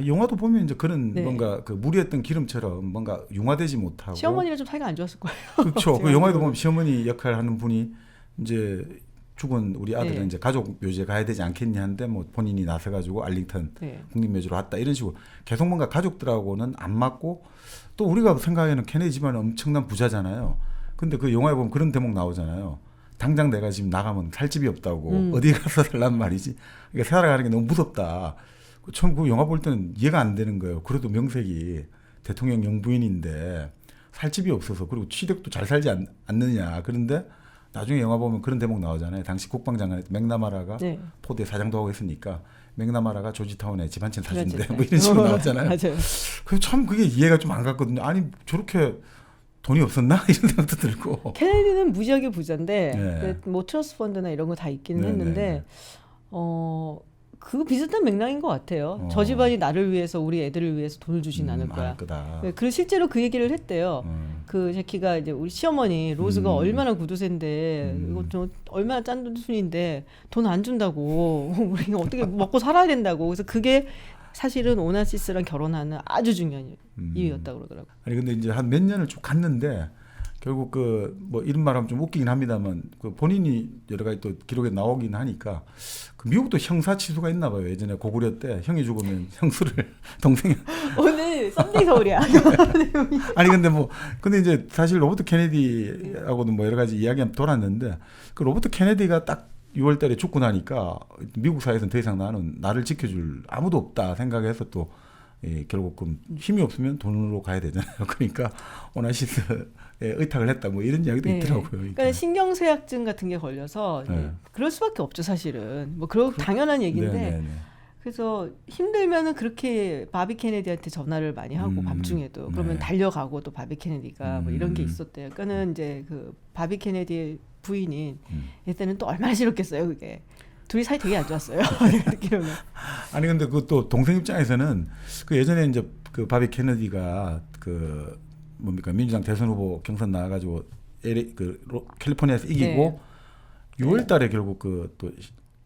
영화도 보면 이제 그런 네. 뭔가 그 무리했던 기름처럼 뭔가 융화되지 못하고 시어머니랑 좀 사이가 안 좋았을 거예요. 그렇죠. 그 영화에도 보면 시어머니 역할을 하는 분이 이제 죽은 우리 아들은 네. 이제 가족 묘지에 가야 되지 않겠냐 하는데 뭐 본인이 나서가지고 알링턴 네. 국립묘지로 왔다 이런 식으로 계속 뭔가 가족들하고는 안 맞고 또 우리가 생각하기에는 케네디 집안은 엄청난 부자잖아요. 근데 그 영화에 보면 그런 대목 나오잖아요. 당장 내가 지금 나가면 살 집이 없다고 어디 가서 살란 말이지. 그러니까 살아가는 게 너무 무섭다. 처음 그 영화 볼 때는 이해가 안 되는 거예요. 그래도 명색이 대통령 영부인인데 살 집이 없어서 그리고 취득도 잘 살지 않느냐. 그런데 나중에 영화 보면 그런 대목 나오잖아요. 당시 국방장관 맥나마라가 네. 포드에 사장도 하고 있으니까 맥나마라가 조지타운에 집 한 채 사준대. 그렇죠. 뭐 이런 식으로 나왔잖아요. 맞아요. 그래서 참 그게 이해가 좀 안 갔거든요. 아니 저렇게 돈이 없었나 이런 생각도 들고. 케네디는 무지하게 부자인데 네. 뭐 트러스트 펀드나 이런 거 다 있기는 네, 했는데 네, 네. 그 비슷한 맥락인 것 같아요. 저 집안이 나를 위해서 우리 애들을 위해서 돈을 주진 않을 거야. 거다. 네, 그리고 실제로 그 얘기를 했대요. 그 제키가 이제 우리 시어머니 로즈가 얼마나 구두쇠인데 이거 좀 얼마나 짠 순인데 돈 안 준다고 우리가 어떻게 먹고 살아야 된다고. 그래서 그게 사실은 오나시스랑 결혼하는 아주 중요한 이유였다고 그러더라고요. 아니 근데 이제 한 몇 년을 쭉 갔는데 결국 그 뭐 이런 말하면 좀 웃기긴 합니다만 그 본인이 여러 가지 또 기록에 나오긴 하니까 그 미국도 형사 치수가 있나 봐요. 예전에 고구려 때 형이 죽으면 형수를 동생이 오늘 썬데이 서울이야. 아니 근데 이제 사실 로버트 케네디하고는 뭐 여러 가지 이야기가 돌았는데 그 로버트 케네디가 딱 6월달에 죽고 나니까 미국 사회에서는 더 이상 나를 지켜줄 아무도 없다 생각해서 또 결국 그 힘이 없으면 돈으로 가야 되잖아요. 그러니까 오나시스에 의탁을 했다 뭐 이런 이야기도 네. 있더라고요. 그러니까 신경쇠약증 같은 게 걸려서 네. 그럴 수밖에 없죠 사실은. 뭐 당연한 얘기인데. 네네네. 그래서 힘들면은 그렇게 바비 케네디한테 전화를 많이 하고 밤중에도 그러면 네. 달려가고 또 바비 케네디가 뭐 이런 게 있었대요. 그러니까는 이제 그 바비 케네디의 부인인 얘때는 또 얼마나 싫었겠어요 그게. 둘이 사이 되게 안 좋았어요. 듣기로는. 아니 근데 그 또 동생 입장에서는 그 예전에 이제 그 바비 케네디가 그 뭡니까 민주당 대선 후보 경선 나와가지고 캘리포니아에서 이기고 6월달에 결국 그 또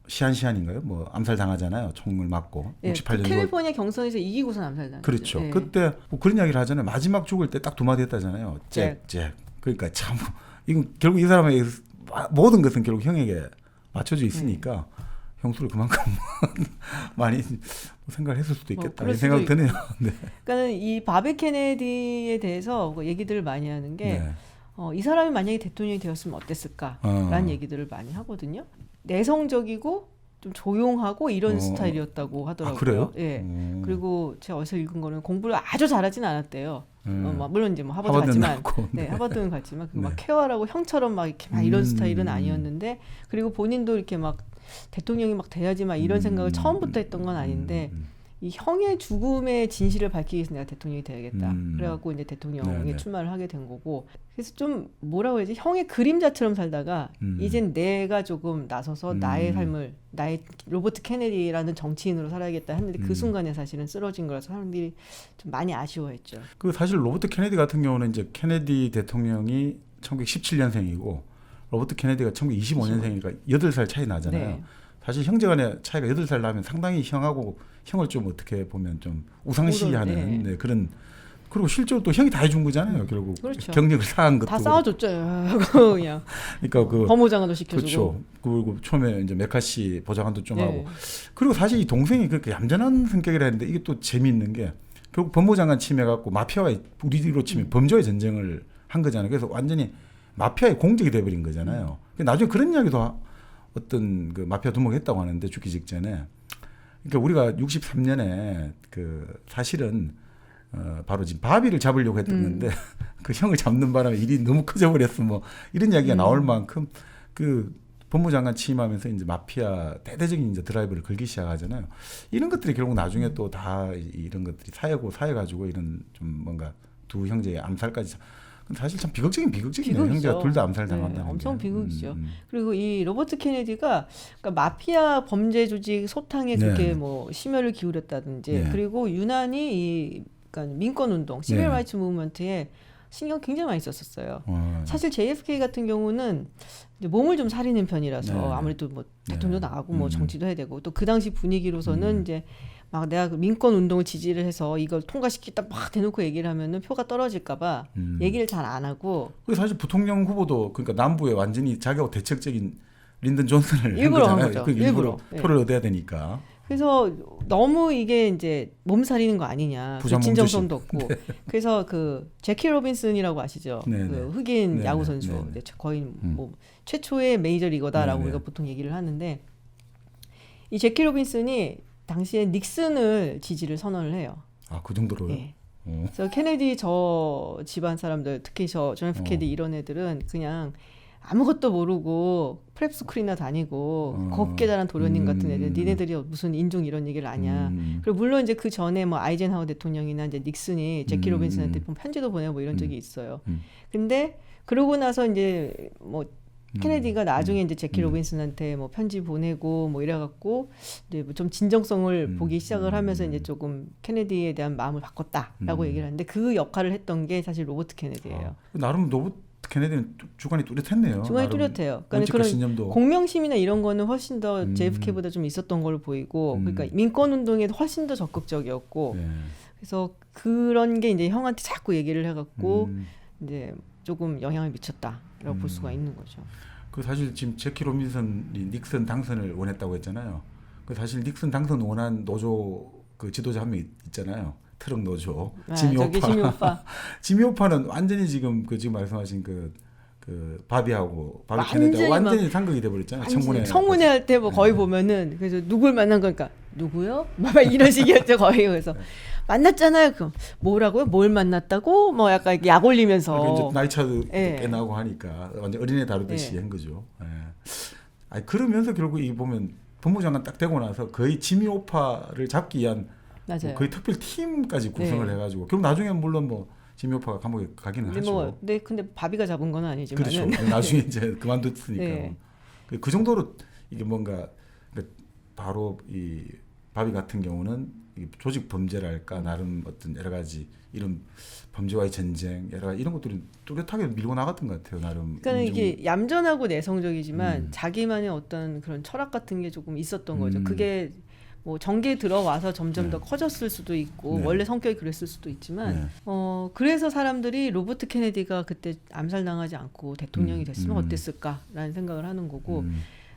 시한인가요? 뭐 암살 당하잖아요. 총을 맞고 68년 캘리포니아 경선에서 이기고서 암살당. 그렇죠. 그때 뭐 그런 이야기를 하잖아요. 마지막 죽을 때 딱 두 마디 했다잖아요. 잭. 그러니까 참 이거 결국 이 사람의 모든 것은 결국 형에게 맞춰져 있으니까 형수를 그만큼 많이 생각을 했을 수도 있겠다. 이 생각이 드네요. 네. 그러니까 이 바비 케네디에 대해서 얘기들을 많이 하는 게 이 사람이 만약에 대통령이 되었으면 어땠을까라는 얘기들을 많이 하거든요. 내성적이고 좀 조용하고 이런 스타일이었다고 하더라고요. 아, 그래요? 예. 그리고 제가 어디서 읽은 거는 공부를 아주 잘하진 않았대요. 물론 이제 뭐 하버드 갔지만, 하버드는 갔지만 막 쾌활하고 형처럼 막 이렇게 막 이런 스타일은 아니었는데, 그리고 본인도 이렇게 막 대통령이 막 돼야지 막 이런 생각을 처음부터 했던 건 아닌데, 이 형의 죽음의 진실을 밝히기 위해서 내가 대통령이 돼야겠다. 그래갖고 이제 대통령에 네네. 출마를 하게 된 거고. 그래서 좀 뭐라고 해야지? 형의 그림자처럼 살다가 이젠 내가 조금 나서서 나의 삶을 나의 로버트 케네디라는 정치인으로 살아야겠다 했는데 그 순간에 사실은 쓰러진 거라서 사람들이 좀 많이 아쉬워했죠. 그 사실 로버트 케네디 같은 경우는 이제 케네디 대통령이 1917년생이고 로버트 케네디가 1925년생이니까 8살 차이 나잖아요. 네. 사실 형제간의 차이가 8살 나면 상당히 형을 좀 어떻게 보면 좀 우상시하는 네. 네, 그런 그리고 실제로 또 형이 다 해준 거잖아요. 결국 그렇죠. 경력을 쌓은 것도 다 싸워줬죠. 하고 그냥 그러니까 그 법무장관도 시켜주고. 그렇죠. 그리고 처음에 이제 메카시 보좌관도 좀 네. 하고 그리고 사실 이 동생이 그렇게 얌전한 성격이라 했는데 이게 또 재미있는 게 결국 법무장관 침해 갖고 마피아와 우리로 치면 범죄의 전쟁을 한 거잖아요. 그래서 완전히 마피아의 공적이 돼버린 거잖아요. 나중에 그런 이야기도 어떤 그 마피아 두목했다고 하는데 죽기 직전에 그러니까 우리가 63년에 그 사실은 바로 지금 바비를 잡으려고 했던 건데 그 형을 잡는 바람에 일이 너무 커져 버렸어 뭐 이런 이야기가 나올 만큼 그 법무장관 취임하면서 이제 마피아 대대적인 이제 드라이브를 걸기 시작하잖아요. 이런 것들이 결국 나중에 또 다 이런 것들이 쌓여가지고 이런 좀 뭔가 두 형제의 암살까지 사실 참 비극적이네요. 비극이죠. 형제가 둘 다 암살 당한다는 네, 엄청 게. 비극이죠. 그리고 이 로버트 케네디가 그러니까 마피아 범죄 조직 소탕에 그렇게 네. 뭐 심혈을 기울였다든지 네. 그리고 유난히 이 그러니까 민권 운동, 시빌 네. 라이츠 무브먼트에 신경 굉장히 많이 썼었어요. 어, 사실 JFK 같은 경우는 이제 몸을 좀 사리는 편이라서 네. 아무래도 뭐 대통령도 네. 나가고 뭐 정치도 해야 되고 또 그 당시 분위기로서는 이제 막 내가 그 민권 운동을 지지를 해서 이걸 통과시키다 막 대놓고 얘기를 하면은 표가 떨어질까봐 얘기를 잘 안 하고 그리고 사실 부통령 후보도 그러니까 남부에 완전히 자기하고 대척적인 린든 존슨을 일부러 한 거잖아요. 거죠. 그 일부러 일부러. 표를 얻어야 되니까. 그래서 너무 이게 이제 몸살이는 거 아니냐. 그 부장 진정성도 없고. 그래서 그 제키 로빈슨이라고 아시죠? 네네. 그 흑인 네네. 야구 선수. 네네. 네, 거의 뭐 최초의 메이저 리거다라고 네네. 우리가 보통 얘기를 하는데 이 제키 로빈슨이 당시에 닉슨을 지지를 선언을 해요. 아, 그 정도로요? 예. 어. 그래서 케네디 저 집안 사람들, 특히 저 존 F 케네디 이런 애들은 그냥 아무것도 모르고 프랩스쿨이나 다니고 곱게 자란 도련님 같은 애들, 니네들이 무슨 인종 이런 얘기를 아냐. 그리고 물론 이제 그 전에 뭐 아이젠하워 대통령이나 이제 닉슨이 제키 로빈슨한테 편지도 보내고 뭐 이런 적이 있어요. 근데 그러고 나서 이제 뭐 케네디가 나중에 이제 제키 로빈슨한테 뭐 편지 보내고 뭐 이래갖고 이제 좀 진정성을 보기 시작을 하면서 이제 조금 케네디에 대한 마음을 바꿨다라고 얘기를 하는데 그 역할을 했던 게 사실 로버트 케네디예요. 나름 로버트 케네디는 주관이 뚜렷했네요. 주관이 나름 뚜렷해요. 그러니까 원칙과 그런 신념도. 공명심이나 이런 거는 훨씬 더 JFK보다 좀 있었던 걸로 보이고, 그러니까 민권 운동에 훨씬 더 적극적이었고, 네. 그래서 그런 게 이제 형한테 자꾸 얘기를 해갖고 이제 조금 영향을 미쳤다라고 볼 수가 있는 거죠. 그 사실 지금 제키 로빈슨이 닉슨 당선을 원했다고 했잖아요. 그 사실 닉슨 당선 원한 노조 그 지도자 한 명 있잖아요. 트럭 노조 지미 저기 오파. 지미 오빠. 지미 오파는 완전히 지금 그 지금 말씀하신 그 바비하고 바비 완전히 케네디 막 완전히 상극이 돼버렸잖아요. 청문회 성문회 할 때 뭐 거의 보면은 그래서 누굴 만난 거니까 누구요? 막 이런 식이었죠 거의. 그래서 만났잖아요. 그럼 뭐라고요? 뭘 만났다고? 뭐 약간 약 올리면서. 이제 나이 차도 예. 꽤 나고 하니까 완전 어린애 다루듯이 예. 한 거죠. 예. 아니 그러면서 결국 이 보면 법무장관 딱 되고 나서 거의 지미 오파를 잡기 위한 맞아요. 뭐 거의 특별 팀까지 구성을 네. 해가지고 결국 나중에 물론 뭐 지미 오파가 감옥에 가기는 근데 하죠. 뭐, 근데 바비가 잡은 건 아니지만. 그렇죠. 나중에 이제 그만뒀으니까. 네. 그 정도로 이게 뭔가 바로 이 바비 같은 경우는 이 조직 범죄랄까 나름 어떤 여러 가지 이런 범죄와의 전쟁 여러 가지 이런 것들이 뚜렷하게 밀고 나갔던 것 같아요. 나름. 그러니까 이게 얌전하고 내성적이지만 자기만의 어떤 그런 철학 같은 게 조금 있었던 거죠. 그게 뭐 정계에 들어와서 점점 더 커졌을 수도 있고 네. 원래 성격이 그랬을 수도 있지만 네. 그래서 사람들이 로버트 케네디가 그때 암살당하지 않고 대통령이 됐으면 어땠을까라는 생각을 하는 거고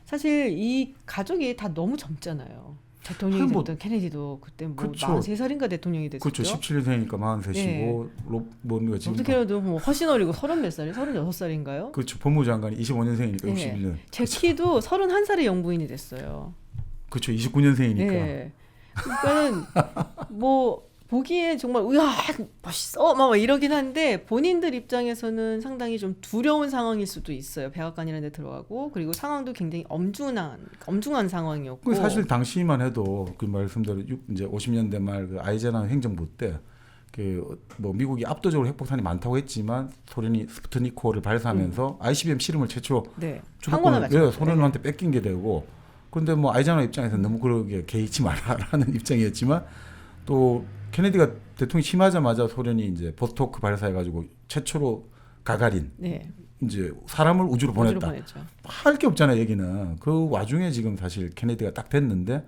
사실 이 가족이 다 너무 젊잖아요. 대통령이 뭐, 됐던 케네디도 그때 뭐 그렇죠. 43살인가 대통령이 됐었죠. 그렇죠. 17년생이니까 43이고 네. 뭔가 지금 로버트 케네디도 뭐 훨씬 어리고 30몇 살이 36살인가요? 그렇죠. 법무장관이 25년생이니까 61년. 제키도 31살에 영부인이 됐어요. 그렇죠. 29년생이니까. 네. 그러니까는 뭐 보기에 정말 으아 멋있어 막 이러긴 한데 본인들 입장에서는 상당히 좀 두려운 상황일 수도 있어요. 백악관이라는 데 들어가고 그리고 상황도 굉장히 엄중한 상황이었고. 사실 당시만 해도 그 말씀대로 이제 50년대 말 그 아이젠하워 행정부 때 그 뭐 미국이 압도적으로 핵폭탄이 많다고 했지만 소련이 스푸트니크를 발사하면서 ICBM 실험을 최초 네. 주도권을 소련한테 뺏긴 게 되고. 그런데 뭐 아이젠하워 입장에서 너무 그러게 개의치 말라라는 입장이었지만 또 케네디가 대통령이 취임하자마자 소련이 이제 보스토크 발사해가지고 최초로 가가린 네. 이제 사람을 우주로 보냈다. 할 게 없잖아요, 얘기는. 그 와중에 지금 사실 케네디가 딱 됐는데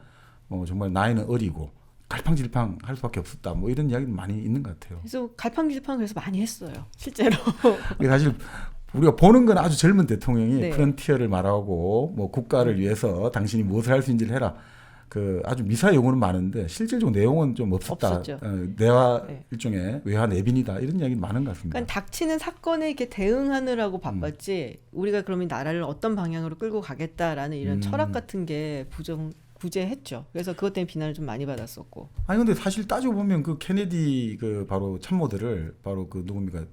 정말 나이는 어리고 갈팡질팡 할 수밖에 없었다. 뭐 이런 이야기는 많이 있는 것 같아요. 그래서 갈팡질팡 그래서 많이 했어요, 실제로. 사실 우리가 보는 건 아주 젊은 대통령이 네. 프런티어를 말하고 뭐 국가를 위해서 당신이 무엇을 할 수 있는지를 해라. 그 아주 미사 용어는 많은데 실질적 내용은 좀 없었다. 내화 네. 일종의 외화 내빈이다 이런 이야기 많은 것 같습니다. 그러니까 닥치는 사건에 이렇게 대응하느라고 바빴지. 우리가 그러면 나라를 어떤 방향으로 끌고 가겠다라는 이런 철학 같은 게 구제했죠. 그래서 그것 때문에 비난을 좀 많이 받았었고. 아니 근데 사실 따져 보면 그 케네디 그 바로 참모들을 바로 그 누굽니까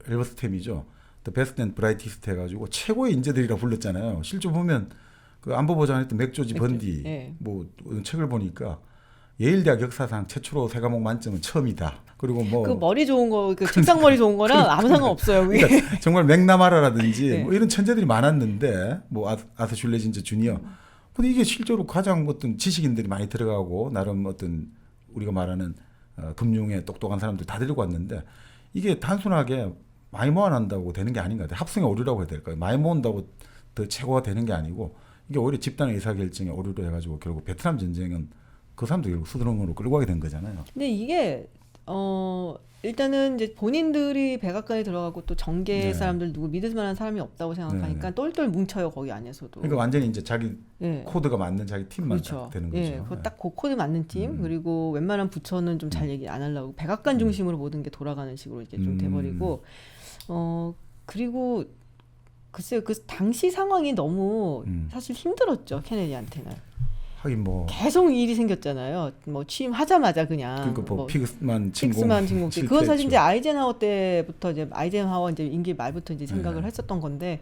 헬버스템이죠. The Best and Brightest 해가지고 최고의 인재들이라 불렀잖아요. 실제 보면 그 안보보좌관했던 맥조지 번디 네. 뭐 책을 보니까 예일대학 역사상 최초로 세 과목 만점은 처음이다. 그리고 뭐 그 머리 좋은 거, 그 책상 머리 좋은 거랑 아무 상관 없어요. 그러니까 정말 맥나마라라든지 네. 뭐 이런 천재들이 많았는데 뭐 아서 슐레진저 주니어. 근데 이게 실제로 가장 어떤 지식인들이 많이 들어가고 나름 어떤 우리가 말하는 금융에 똑똑한 사람들 다 데리고 왔는데 이게 단순하게 많이 모아낸다고 되는 게 아닌 것 같아요. 합성의 오류라고 해야 될까요? 많이 모은다고 더 최고가 되는 게 아니고 이게 오히려 집단의 의사결정에 오류로 해가지고 결국 베트남 전쟁은 그 사람도 결국 수드렁으로 끌고 가게 된 거잖아요. 근데 이게 일단은 이제 본인들이 백악관에 들어가고 또 정계 네. 사람들 누구 믿을 만한 사람이 없다고 생각하니까 네. 똘똘 뭉쳐요 거기 안에서도. 그러니까 완전히 이제 자기 네. 코드가 맞는 자기 팀만 그렇죠. 딱 되는 거죠. 예, 딱 그 코드 맞는 팀 그리고 웬만한 부처는 좀 잘 얘기 안 하려고 백악관 중심으로 모든 게 돌아가는 식으로 이제 좀 돼버리고 그리고 글쎄요 그 당시 상황이 너무 사실 힘들었죠 케네디한테는. 하긴 뭐 계속 일이 생겼잖아요. 뭐 취임하자마자 그냥. 그러니까 뭐 피그스만 침공. 때 그건 사실 이제 아이젠하워 때부터 이제 아이젠하워 이제 임기 말부터 이제 생각을 했었던 건데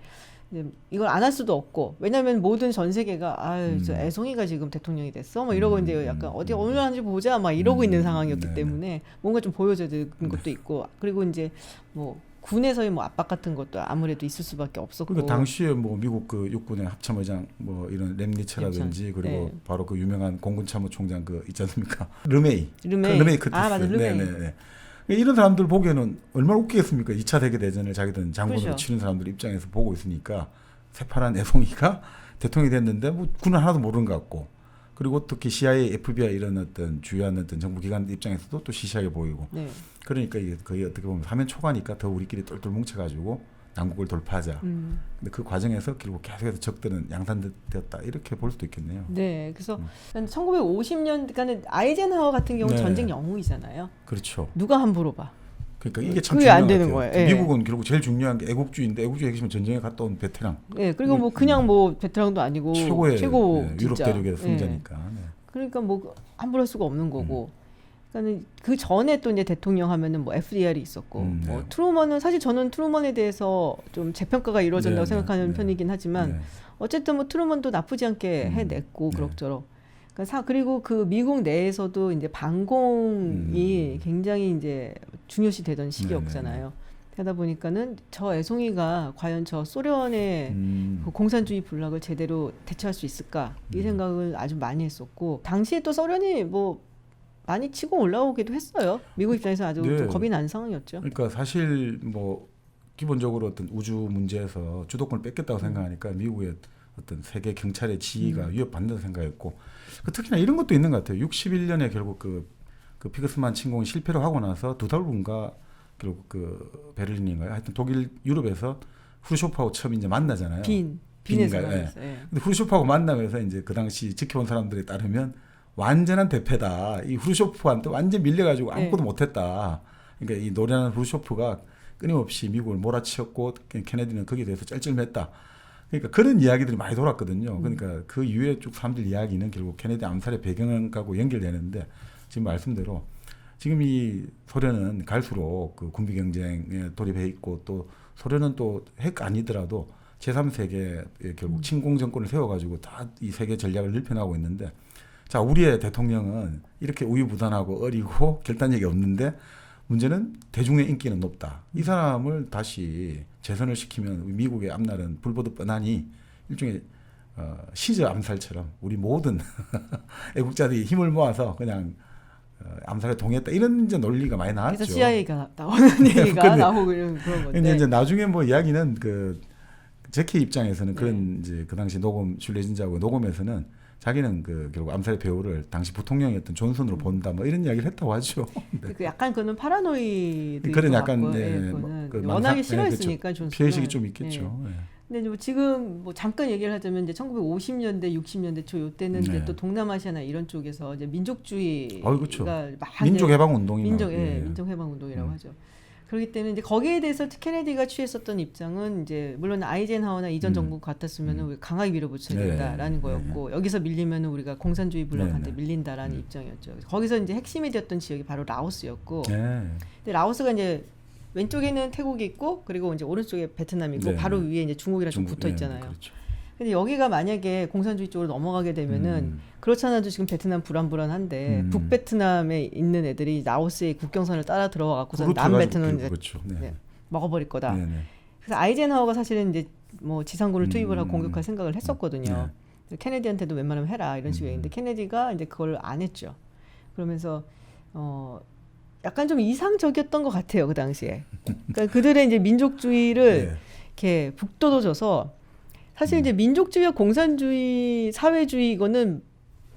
이제 이걸 안 할 수도 없고 왜냐하면 모든 전 세계가 아유 저 애송이가 지금 대통령이 됐어 뭐 이러고 이제 약간 어디 어느 나라인지 보자 막 이러고 있는 상황이었기 때문에 뭔가 좀 보여줘야 되는 것도 있고 그리고 이제 뭐 군에서의 뭐 압박 같은 것도 아무래도 있을 수밖에 없었고. 그러니까 당시에 뭐 미국 그 육군의 합참의장 뭐 이런 렘니처라든지 그리고 네. 바로 그 유명한 공군참모총장 그 있지 않습니까? 르메이 커티스. 맞아 르메이. 네네. 이런 사람들 보기에는 얼마나 웃기겠습니까? 2차 세계대전을 자기들은 장군으로 그렇죠. 치는 사람들 입장에서 보고 있으니까 새파란 애송이가 대통령이 됐는데 뭐 군은 하나도 모르는 것 같고 그리고 특히 CIA, FBI 이런 어떤 주요한 어떤 정부 기관 입장에서도 또 시시하게 보이고 네. 그러니까 이게 거의 어떻게 보면 화면 초과니까 더 우리끼리 똘똘 뭉쳐가지고 남국을 돌파하자. 근데 그 과정에서 결국 계속해서 적들은 양산되었다 이렇게 볼 수도 있겠네요. 네, 그래서 1950년 그러니까 아이젠하워 같은 경우는 네. 전쟁 영웅이잖아요. 그렇죠. 누가 함부로 봐. 그러니까 이게 참 그게 중요한 안 되는 것 같아요. 거예요. 예. 미국은 결국 제일 중요한 게 애국주의인데 애국주의 핵심은 전쟁에 갔다 온 베테랑. 네, 그리고 뭐 그냥 뭐 베테랑도 아니고 최고의 최고 유럽 진짜. 대륙에서 승자니까. 네. 그러니까 뭐 함부로 할 수가 없는 거고. 그러니까는 그 전에 또 이제 대통령 하면은 뭐 FDR이 있었고, 네. 뭐 트루먼은 사실 저는 트루먼에 대해서 좀 재평가가 이루어진다고 네, 생각하는 네. 편이긴 하지만 네. 어쨌든 뭐 트루먼도 나쁘지 않게 해냈고 네. 그럭저럭. 그러니까 그리고 그 미국 내에서도 이제 방공이 굉장히 이제 중요시 되던 시기였잖아요. 그러다 보니까는 저 애송이가 과연 저 소련의 그 공산주의 군락을 제대로 대처할 수 있을까 이 생각을 아주 많이 했었고 당시에 또 소련이 뭐 많이 치고 올라오기도 했어요. 미국 입장에서 아주 네. 좀 겁이 나는 상황이었죠. 그러니까 사실 뭐 기본적으로 어떤 우주 문제에서 주도권을 뺏겼다고 생각하니까 미국의 어떤 세계 경찰의 지위가 위협받는다고 생각했고 특히나 이런 것도 있는 것 같아요. 61년에 결국 그 피그스만 침공이 실패를 하고 나서 두 달 후인가 결국 그 베를린인가요? 하여튼 독일 유럽에서 후르쇼프하고 처음 이제 만나잖아요. 빈에서 빈인가요? 만났어요. 예. 근데 후르쇼프하고 만나면서 이제 그 당시 지켜본 사람들에 따르면 완전한 대패다. 이 후르쇼프한테 완전 밀려가지고 아무것도 못했다. 그러니까 이 노련한 후르쇼프가 끊임없이 미국을 몰아치웠고 케네디는 거기에 대해서 쩔쩔맸다. 그러니까 그런 이야기들이 많이 돌았거든요. 그러니까 그 이후에 쭉 사람들 이야기는 결국 케네디 암살의 배경하고 연결되는데 지금 말씀대로 지금 이 소련은 갈수록 그 군비 경쟁에 돌입해 있고 또 소련은 또 핵 아니더라도 제3세계에 결국 침공 정권을 세워가지고 다 이 세계 전략을 늘펴나고 있는데 자 우리의 대통령은 이렇게 우유부단하고 어리고 결단력이 없는데 문제는 대중의 인기는 높다. 이 사람을 다시 재선을 시키면 미국의 앞날은 불보듯 뻔하니 일종의 시저 암살처럼 우리 모든 애국자들이 힘을 모아서 그냥 암살에 동의했다 이런 이제 논리가 많이 나왔죠. 그래서 CIA가 나오는 얘기가 나오고 그런 건데. 이제 나중에 뭐 이야기는 그 제키 입장에서는 그런 이제 그 당시 녹음 슐레진자하고 녹음에서는 자기는 그 결국 암살의 배우를 당시 부통령이었던 존슨으로 본다 뭐 이런 이야기를 했다고 하죠. 네. 그 약간 그는 파라노이드 그런 약간 워낙에 싫어했으니까 존슨 피해식이 좀 있겠죠. 네. 근데 뭐 지금 뭐 잠깐 얘기를 하자면 이제 1950년대 60년대 초 요때는 이제 또 동남아시아나 이런 쪽에서 이제 민족주의가 그렇죠. 막 민족해방 운동이 민족해방 운동이라고 하죠. 그렇기 때문에 이제 거기에 대해서 케네디가 취했었던 입장은 이제 물론 아이젠하워나 이전 정부 같았으면은 우리가 강하게 밀어붙여야 된다라는 거였고 여기서 밀리면은 우리가 공산주의 블록한테 밀린다라는 입장이었죠. 거기서 이제 핵심이 되었던 지역이 바로 라오스였고, 근데 라오스가 이제 왼쪽에는 태국이 있고 그리고 이제 오른쪽에 베트남이 있고 바로 위에 이제 중국이랑 좀 붙어 있잖아요. 그렇죠. 근데 여기가 만약에 공산주의 쪽으로 넘어가게 되면은 그렇지 않아도 지금 베트남 불안불안한데 북베트남에 있는 애들이 라오스의 국경선을 따라 들어와 갖고서 남베트남을 이제 그렇죠. 먹어버릴 거다. 그래서 아이젠하워가 사실은 이제 뭐 지상군을 투입을 하고 공격할 생각을 했었거든요. 케네디한테도 웬만하면 해라 이런 식으로 했는데 케네디가 이제 그걸 안 했죠. 그러면서 약간 좀 이상적이었던 것 같아요 그 당시에. 그러니까 그들의 이제 민족주의를 이렇게 북돋워줘서 사실 이제 민족주의와 공산주의, 사회주의 이거는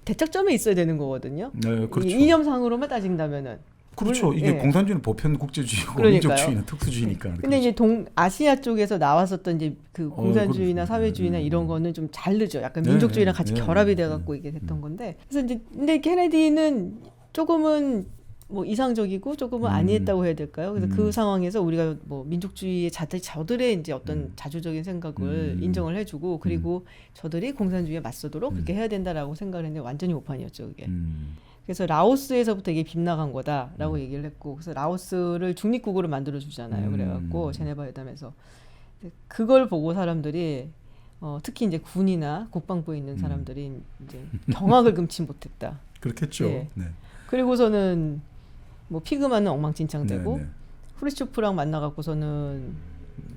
대척점에 있어야 되는 거거든요. 네, 그렇죠. 이념상으로만 따진다면은. 그렇죠. 이게 공산주의는 보편 국제주의고 그러니까요. 민족주의는 특수주의니까. 근데 이제 동아시아 쪽에서 나왔었던 이제 그 공산주의나 사회주의나 이런 거는 좀 다르죠. 약간 민족주의랑 같이 결합이 돼갖고 이게 됐던 건데. 그래서 이제 근데 케네디는 조금은 뭐 이상적이고 조금은 아니했다고 해야 될까요? 그래서 그 상황에서 우리가 뭐 민족주의의 저들의 이제 어떤 자주적인 생각을 인정을 해주고 그리고 저들이 공산주의에 맞서도록 그렇게 해야 된다라고 생각을 했는데 완전히 오판이었죠 그게. 그래서 라오스에서부터 이게 빗나간 거다라고 얘기를 했고 그래서 라오스를 중립국으로 만들어 주잖아요. 그래갖고 제네바 회담에서 그걸 보고 사람들이 특히 이제 군이나 국방부에 있는 사람들이 이제 경악을 금치 못했다. 그렇겠죠. 네. 그리고서는 뭐 피그만은 엉망진창되고 후르쇼프랑 만나갖고서는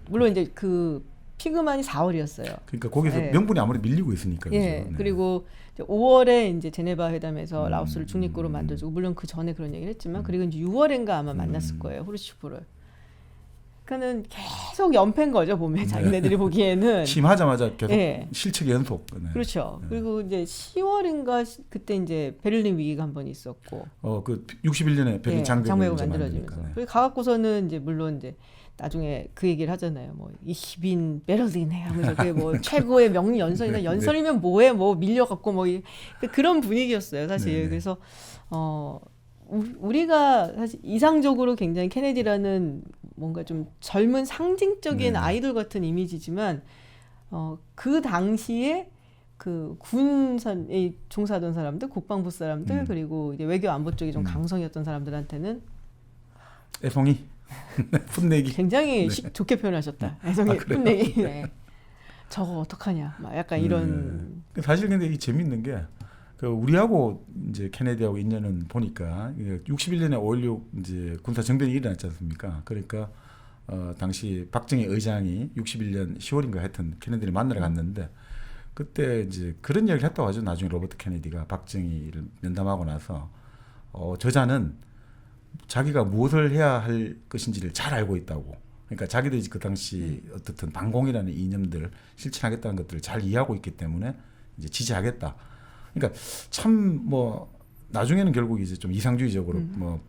물론 이제 그 피그만이 4월이었어요. 그러니까 거기서 명분이 아무리 밀리고 있으니까. 그리고 이제 5월에 이제 제네바 회담에서 라오스를 중립국으로 만들어주고 물론 그 전에 그런 얘기를 했지만 그리고 이제 6월인가 아마 만났을 거예요 후르쇼프를. 그러니까는 계속 연패인 거죠 보면 자기네들이 보기에는 취임하자마자 계속 실책의 연속. 그렇죠. 그리고 이제 10월인가 그때 이제 베를린 위기가 한 번 있었고. 그 61년에 베를린 장벽을 만들어지면서. 그리고 가갖고서는 이제 물론 이제 나중에 그 얘기를 하잖아요. 뭐 이히빈 베를린 하면서 그게 뭐 최고의 명연설이나 연설이면 뭐해 뭐 밀려갖고 뭐 그런 분위기였어요 사실. 그래서 우리가 사실 이상적으로 굉장히 케네디라는 뭔가 좀 젊은 상징적인 아이돌 같은 이미지지만 그 당시에 그 군에 종사하던 사람들, 국방부 사람들 그리고 이제 외교 안보 쪽이 좀 강성이었던 사람들한테는 애송이 풋내기 굉장히 좋게 표현하셨다. 애송이 풋내기. 저거 어떡하냐, 막 약간 이런. 사실 근데 이 재밌는 게. 그 우리하고 이제 케네디하고 인연은 보니까 61년에 5.16 이제 군사 정변이 일어났지 않습니까? 그러니까 당시 박정희 의장이 61년 10월인가 하여튼 케네디를 만나러 갔는데 그때 이제 그런 이야기를 했다고 하죠. 나중에 로버트 케네디가 박정희를 면담하고 나서 저자는 자기가 무엇을 해야 할 것인지를 잘 알고 있다고. 그러니까 자기들이 그 당시 어떻든 반공이라는 이념들을 실천하겠다는 것들을 잘 이해하고 있기 때문에 이제 지지하겠다. 그러니까 참 뭐 나중에는 결국 이제 좀 이상주의적으로 뭐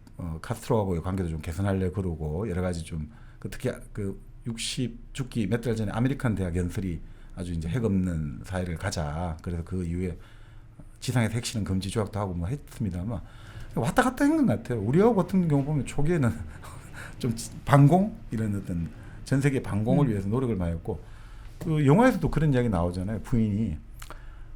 카스트로하고의 관계도 좀 개선하려 그러고 여러 가지 좀 특히 그 60주기 몇 달 전에 아메리칸 대학 연설이 아주 이제 핵 없는 사회를 가자. 그래서 그 이후에 지상에서 핵실험 금지 조약도 하고 뭐 했습니다만 왔다 갔다 한 것 같아요. 우리하고 같은 경우 보면 초기에는 좀 반공 이런 어떤 전 세계 반공을 위해서 노력을 많이 했고 그 영화에서도 그런 이야기 나오잖아요. 부인이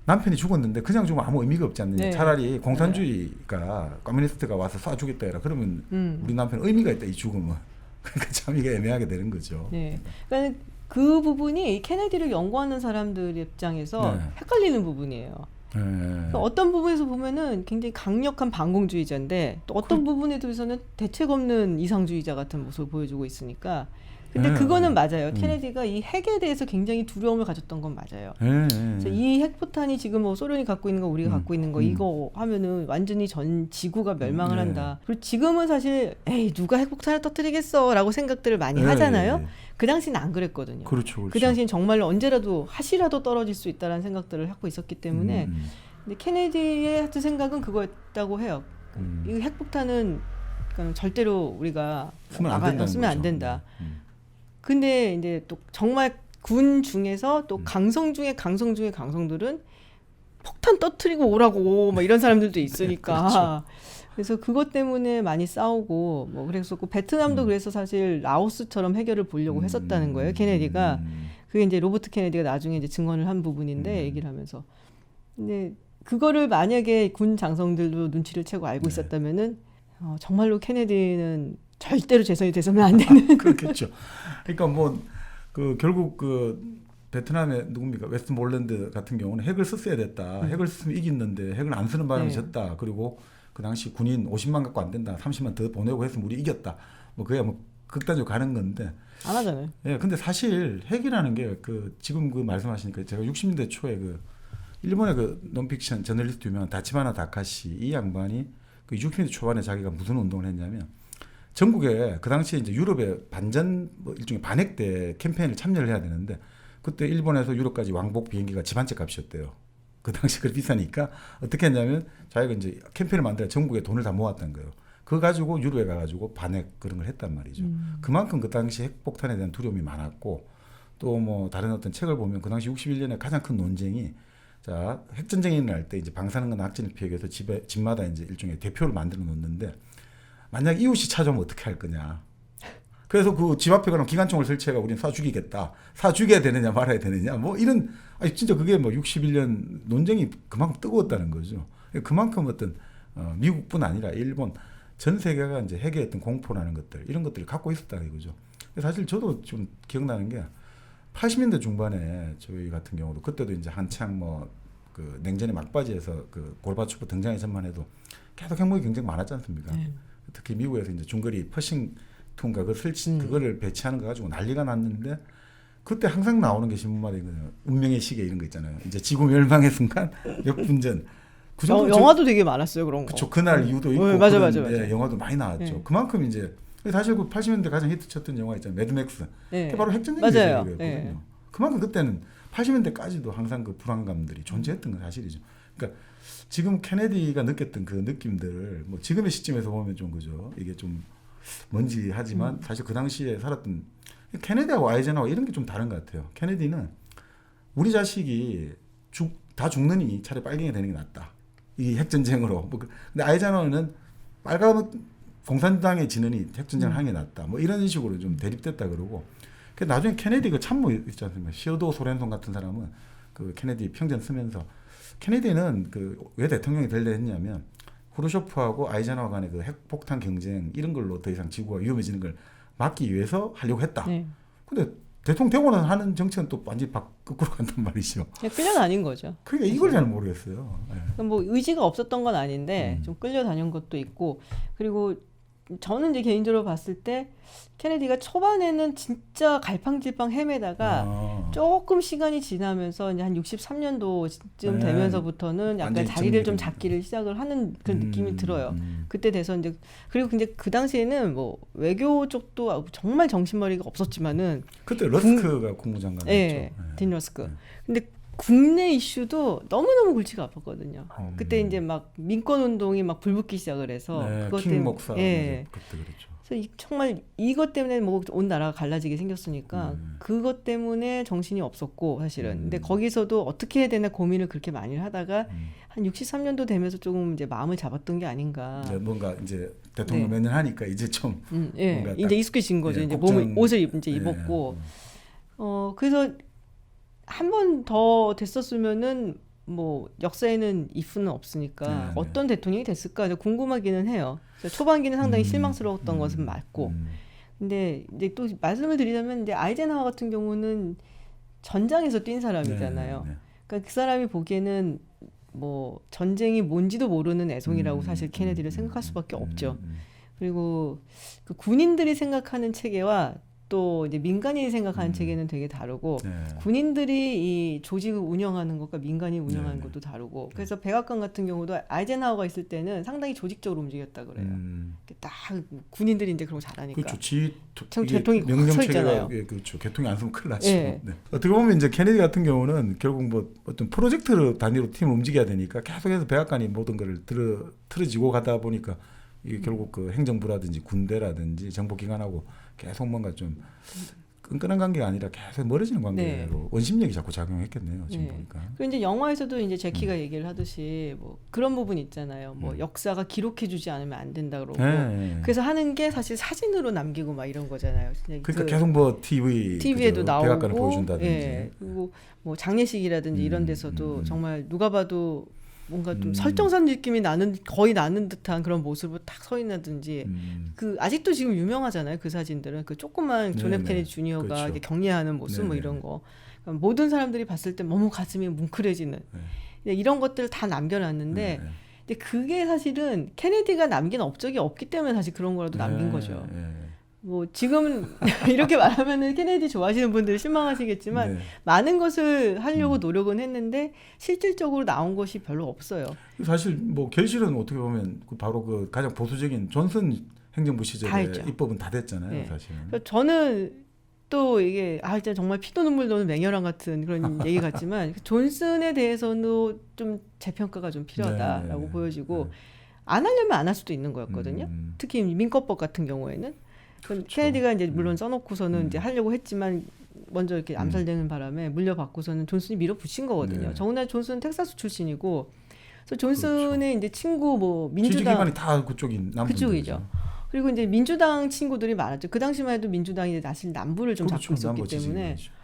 남편이 죽었는데 그냥 죽으면 아무 의미가 없지 않느냐. 네. 차라리 공산주의가 커뮤니스트가 와서 쏴주겠다 해라. 그러면 우리 남편 의미가 있다 이 죽음은. 그러니까 참 이게 애매하게 되는 거죠. 네. 그러니까 그 부분이 케네디를 연구하는 사람들 입장에서 네. 헷갈리는 부분이에요. 네. 그러니까 어떤 부분에서 보면은 굉장히 강력한 반공주의자인데 또 어떤 부분에 대해서는 대책 없는 이상주의자 같은 모습을 보여주고 있으니까. 근데 네. 그거는 맞아요. 케네디가 이 핵에 대해서 굉장히 두려움을 가졌던 건 맞아요. 그래서 이 핵포탄이 지금 뭐 소련이 갖고 있는 거 우리가 갖고 있는 거 이거 하면은 완전히 전 지구가 멸망을 한다. 그리고 지금은 사실 에이 누가 핵폭탄을 터뜨리겠어라고 생각들을 많이 하잖아요. 그 당시는 안 그랬거든요. 그렇죠. 그 당시엔 정말로 언제라도 하시라도 떨어질 수 있다라는 생각들을 갖고 있었기 때문에 근데 케네디의 하여튼 생각은 그거였다고 해요. 이 핵폭탄은 그러니까 절대로 우리가 쓰면 안 된다. 근데 이제 또 정말 군 중에서 또 강성 중에 강성 중에 강성들은 폭탄 터뜨리고 오라고 막 이런 사람들도 있으니까 그렇죠. 그래서 그것 때문에 많이 싸우고 뭐 그랬었고 베트남도 그래서 사실 라오스처럼 해결을 보려고 했었다는 거예요 케네디가. 그게 이제 로버트 케네디가 나중에 이제 증언을 한 부분인데 얘기를 하면서 근데 그거를 만약에 군 장성들도 눈치를 채고 알고 있었다면은 정말로 케네디는 절대로 재선이 돼서는 안 되는. 그렇겠죠. 그러니까 뭐 그 결국 그 베트남의 누굽니까 웨스트몰랜드 같은 경우는 핵을 썼어야 됐다. 핵을 쓰면 이겼는데 핵을 안 쓰는 바람에 졌다. 그리고 그 당시 군인 50만 갖고 안 된다. 30만 더 보내고 했으면 우리 이겼다. 뭐 그게 뭐 극단적으로 가는 건데. 안 하잖아요. 예, 근데 사실 핵이라는 게 그 지금 그 말씀하시니까 제가 60년대 초에 그 일본의 그 논픽션 저널리스트 유명한 다치바나 다카시 이 양반이 그 60년대 초반에 자기가 무슨 운동을 했냐면 전국에 그 당시에 이제 유럽의 반전 뭐 일종의 반핵대 캠페인을 참여를 해야 되는데 그때 일본에서 유럽까지 왕복 비행기가 집 한 채 값이었대요. 그 당시 그 비싸니까 어떻게 했냐면 자기가 이제 캠페인을 만들어 전국에 돈을 다 모았던 거예요. 그거 가지고 유럽에 가가지고 반핵 그런 걸 했단 말이죠. 그만큼 그 당시 핵폭탄에 대한 두려움이 많았고 또 뭐 다른 어떤 책을 보면 그 당시 61년에 가장 큰 논쟁이 자 핵전쟁이 일어날 때 이제 방사능과 낙진을 피하기 위해서 집마다 이제 일종의 대표를 만들어 놓는데 만약 이웃이 찾아오면 어떻게 할 거냐. 그래서 그 집 앞에 가면 기관총을 설치해가 우리는 쏴 죽이겠다. 쏴 죽여야 되느냐 말아야 되느냐. 뭐 이런 아니 진짜 그게 뭐 61년 논쟁이 그만큼 뜨거웠다는 거죠. 그만큼 어떤 미국뿐 아니라 일본 전 세계가 이제 핵의 어떤 공포라는 것들 이런 것들을 갖고 있었다 이거죠. 사실 저도 좀 기억나는 게 80년대 중반에 저희 같은 경우도 그때도 이제 한창 뭐 그 냉전의 막바지에서 그 골바초프 등장의 전만 해도 계속 핵무기 경쟁 많았지 않습니까? 특히 미국에서 이제 중거리 퍼싱통과 그 설치 그거를 배치하는 거 가지고 난리가 났는데 그때 항상 나오는 게 신문마다 이거는 운명의 시계 이런 거 있잖아요. 이제 지구 멸망의 순간 몇 분 전. 그 정도 영화도 되게 많았어요 그런 거. 그렇죠. 그날 이유도 있고 맞아. 영화도 많이 나왔죠. 그만큼 이제 사실 그 80년대 가장 히트쳤던 영화 있잖아요. 매드맥스. 그게 바로 핵전쟁이었거든요. 그만큼 그때는 80년대까지도 항상 그 불안감들이 존재했던 건 사실이죠. 그러니까 지금 케네디가 느꼈던 그 느낌들을 뭐 지금의 시점에서 보면 좀 그죠. 이게 좀 뭔지 하지만 사실 그 당시에 살았던 케네디하고 아이젠하워 이런 게 좀 다른 것 같아요. 케네디는 우리 자식이 다 죽느니 차라리 빨갱이 되는 게 낫다. 이 핵전쟁으로. 뭐 근데 아이젠하워는 빨간 공산당에 지느니 핵전쟁을 하는 게 낫다. 뭐 이런 식으로 좀 대립됐다 그러고. 나중에 케네디 그 참모 있지 않습니까? 시어도 소렌손 같은 사람은 그 케네디 평전 쓰면서 케네디는 그 왜 대통령이 되려 했냐면 후르쇼프하고 아이젠하워 간의 그 핵폭탄 경쟁 이런 걸로 더 이상 지구가 위험해지는 걸 막기 위해서 하려고 했다. 근데 대통령 되고 나서 하는 정책은 또 완전히 거꾸로 간단 말이죠. 끌려다닌 거죠. 그러니까 이걸 잘 모르겠어요. 뭐 의지가 없었던 건 아닌데 좀 끌려다닌 것도 있고 그리고 저는 이제 개인적으로 봤을 때 케네디가 초반에는 진짜 갈팡질팡 헤매다가 조금 시간이 지나면서 이제 한 63년도쯤 되면서부터는 약간 자리를 좀 잡기를 시작을 하는 그런 느낌이 들어요. 그때 돼서 이제 그리고 근데 그 당시에는 뭐 외교 쪽도 정말 정신머리가 없었지만은 그때 러스크가 국무장관이었죠. 딘 러스크. 근데 국내 이슈도 너무너무 골치가 아팠거든요. 그때 이제 막 민권 운동이 막 불붙기 시작을 해서 그것 킹 때문에 목사 그때 그랬죠. 그래서 정말 이것 때문에 뭐 온 나라가 갈라지게 생겼으니까 그것 때문에 정신이 없었고 사실은. 근데 거기서도 어떻게 해야 되나 고민을 그렇게 많이 하다가 한 63년도 되면서 조금 이제 마음을 잡았던 게 아닌가. 이제 뭔가 이제 대통령 몇 년 하니까 이제 좀 뭔가 이제 익숙해진 거죠. 이제 옷을 이제 입었고. 그래서 한 번 더 됐었으면은 뭐 역사에는 if는 없으니까 네, 네. 어떤 대통령이 됐을까 궁금하기는 해요. 그래서 초반기는 상당히 실망스러웠던 것은 맞고, 근데 이제 또 말씀을 드리자면 이제 아이젠하워 같은 경우는 전장에서 뛴 사람이잖아요. 네, 네. 그러니까 그 사람이 보기에는 뭐 전쟁이 뭔지도 모르는 애송이라고 사실 케네디를 생각할 수밖에 없죠. 그리고 그 군인들이 생각하는 체계와 또 이제 민간인이 생각하는 체계는 되게 다르고, 네. 군인들이 이 조직을 운영하는 것과 민간인이 운영하는 네, 네. 것도 다르고, 그래서 백악관 같은 경우도 아이젠하워가 있을 때는 상당히 조직적으로 움직였다 그래요. 이렇게 딱 군인들이 이제 그런 거 잘하니까. 그렇죠. 개통이 명령 서 체계가 있잖아요. 예, 그렇죠. 개통이 안 서면 큰일 나죠. 예. 네. 어떻게 보면 이제 케네디 같은 경우는 결국 뭐 어떤 프로젝트 단위로 팀을 움직여야 되니까 계속해서 백악관이 모든 걸 틀어지고 가다 보니까 이게 결국 그 행정부라든지 군대라든지 정보기관하고 계속 뭔가 좀 끈끈한 관계가 아니라 계속 멀어지는 관계로 원심력이 자꾸 작용했겠네요. 지금 네. 보니까. 그리고 이제 영화에서도 이제 제키가 얘기를 하듯이 뭐 그런 부분 있잖아요. 뭐 역사가 기록해주지 않으면 안 된다 그러고. 네. 그래서 하는 게 사실 사진으로 남기고 막 이런 거잖아요. 그러니까 계속 뭐 TV에도 백악관을 나오고, 보여준다든지. 예. 그리고 뭐 장례식이라든지 이런 데서도 정말 누가 봐도 뭔가 좀 설정선 느낌이 거의 나는 듯한 그런 모습으로 딱 서 있나든지. 그 아직도 지금 유명하잖아요. 그 사진들은 그 조그만 존 F 네네. 케네디 주니어가 그렇죠. 이렇게 격려하는 모습 뭐 네네. 이런 거. 그러니까 모든 사람들이 봤을 때 너무 가슴이 뭉클해지는 이런 것들을 다 남겨놨는데. 네. 근데 그게 사실은 케네디가 남긴 업적이 없기 때문에 사실 그런 거라도 남긴 거죠. 뭐 지금 이렇게 말하면은 케네디 좋아하시는 분들 실망하시겠지만 네. 많은 것을 하려고 노력은 했는데 실질적으로 나온 것이 별로 없어요. 사실 뭐 결실은 어떻게 보면 바로 그 가장 보수적인 존슨 행정부 다 시절에 했죠. 입법은 다 됐잖아요. 네. 사실은. 그래서 저는 또 이게 진짜 정말 피도 눈물 나는 맹렬한 같은 그런 얘기 같지만 존슨에 대해서는 좀 재평가가 좀 필요하다라고 네. 보여지고 안 하려면 안 할 수도 있는 거였거든요. 특히 민거법 같은 경우에는 그렇죠. 케네디가 이제 물론 써놓고서는 이제 하려고 했지만 먼저 이렇게 암살되는 바람에 물려받고서는 존슨이 밀어붙인 거거든요. 네. 더구나 존슨은 텍사스 출신이고, 그래서 존슨의 그렇죠. 이제 친구 뭐 지지 민주당 기반이 다 그쪽인 남부 그쪽이죠. 그리고 이제 민주당 친구들이 많았죠. 그 당시만 해도 민주당이 사실 남부를 좀 그렇죠. 잡고 있었기 남부 때문에 지지기반이죠.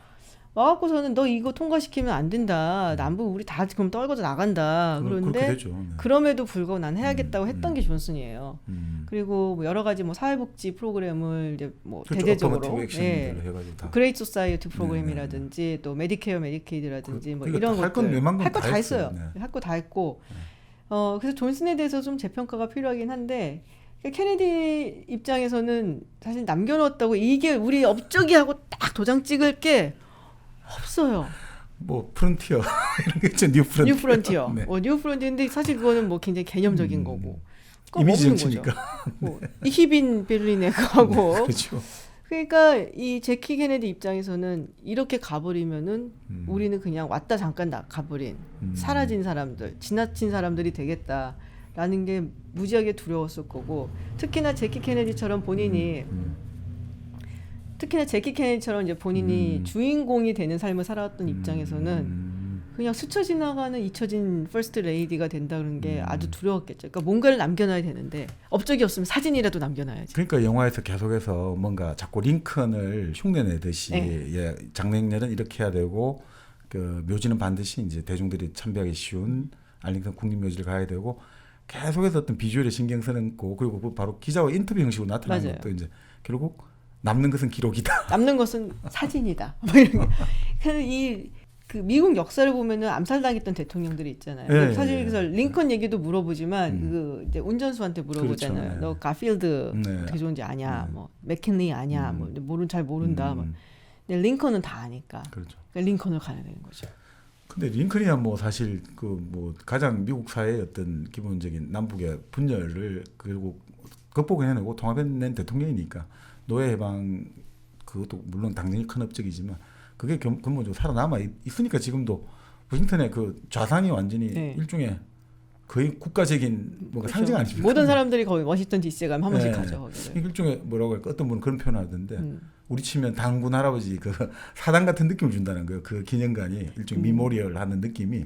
와갖고서는 너 이거 통과시키면 안 된다. 남부 우리 다 그럼 떨궈져 나간다. 그렇게 그런데 되죠. 네. 그럼에도 불구하고 난 해야겠다고 했던 게 존슨이에요. 그리고 뭐 여러 가지 뭐 사회복지 프로그램을 이제 뭐 그렇죠. 대대적으로 어퍼머티브 액션들을 해가지고 다. 그레이트 소사이어티 프로그램이라든지 또 메디케어 메디케이드라든지 뭐 그러니까 이런 할 건 것들 웬만큼 할 거 다 다 했어요. 네. 할 거 다 했고 그래서 존슨에 대해서 좀 재평가가 필요하긴 한데 케네디 입장에서는 사실 남겨놓았다고 이게 우리 업적이 하고 딱 도장 찍을 게 없어요. 뭐 프론티어 이런 게 있죠. 뉴 프론티어. 뉴 프론티어. 네. 뉴 프론티어인데 사실 그거는 뭐 굉장히 개념적인 거고. 이미지 없는 정치니까. 거죠. 뭐 이히빈 베를리네하고. 그렇죠. 그러니까 이 제키 케네디 입장에서는 이렇게 가버리면은 우리는 그냥 왔다 잠깐 가버린 사라진 사람들, 지나친 사람들이 되겠다라는 게 무지하게 두려웠을 거고, 특히나 제키 케네디처럼 이제 본인이 주인공이 되는 삶을 살아왔던 입장에서는 그냥 스쳐 지나가는 잊혀진 퍼스트 레이디가 된다는 게 아주 두려웠겠죠. 그러니까 뭔가를 남겨놔야 되는데 업적이 없으면 사진이라도 남겨놔야지. 그러니까 영화에서 계속해서 뭔가 자꾸 링컨을 흉내내듯이 예, 장례년은 이렇게 해야 되고 그 묘지는 반드시 이제 대중들이 참배하기 쉬운 알링턴 국립묘지를 가야 되고 계속해서 어떤 비주얼에 신경 쓰는 거 그리고 바로 기자와 인터뷰 형식으로 나타나는 맞아요. 것도 이제 결국 남는 것은 기록이다. 남는 것은 사진이다. 뭐 이런 게. 그래서 그 미국 역사를 보면은 암살당했던 대통령들이 있잖아요. 네, 사실 네, 그래서 링컨 얘기도 물어보지만 그 이제 운전수한테 물어보잖아요. 그렇죠, 네. 너 가필드 네. 어떻게 좋은지 아냐? 뭐 맥킨리 아냐? 뭐 잘 모른다. 뭐. 근데 링컨은 다 아니까. 그렇죠. 그러니까 링컨을 가야 되는 거죠. 근데 링컨이야 뭐 사실 그 뭐 가장 미국 사회의 어떤 기본적인 남북의 분열을 결국 극복해내고 통합해낸 대통령이니까 노예 해방 그것도 물론 당연히 큰 업적이지만 그게 근본적으로 살아남아 있으니까 지금도 워싱턴의 그 좌상이 완전히 일종의 거의 국가적인 뭔가 그렇죠. 상징 아닙니까? 모든 사람들이 거의 워싱턴 DC에 가면 한 번씩 가죠. 거기를. 일종의 뭐라고 할까 어떤 분은 그런 표현하던데 우리 치면 당군 할아버지 그 사당 같은 느낌을 준다는 거예요. 그 기념관이 일종의 미모리얼 하는 느낌이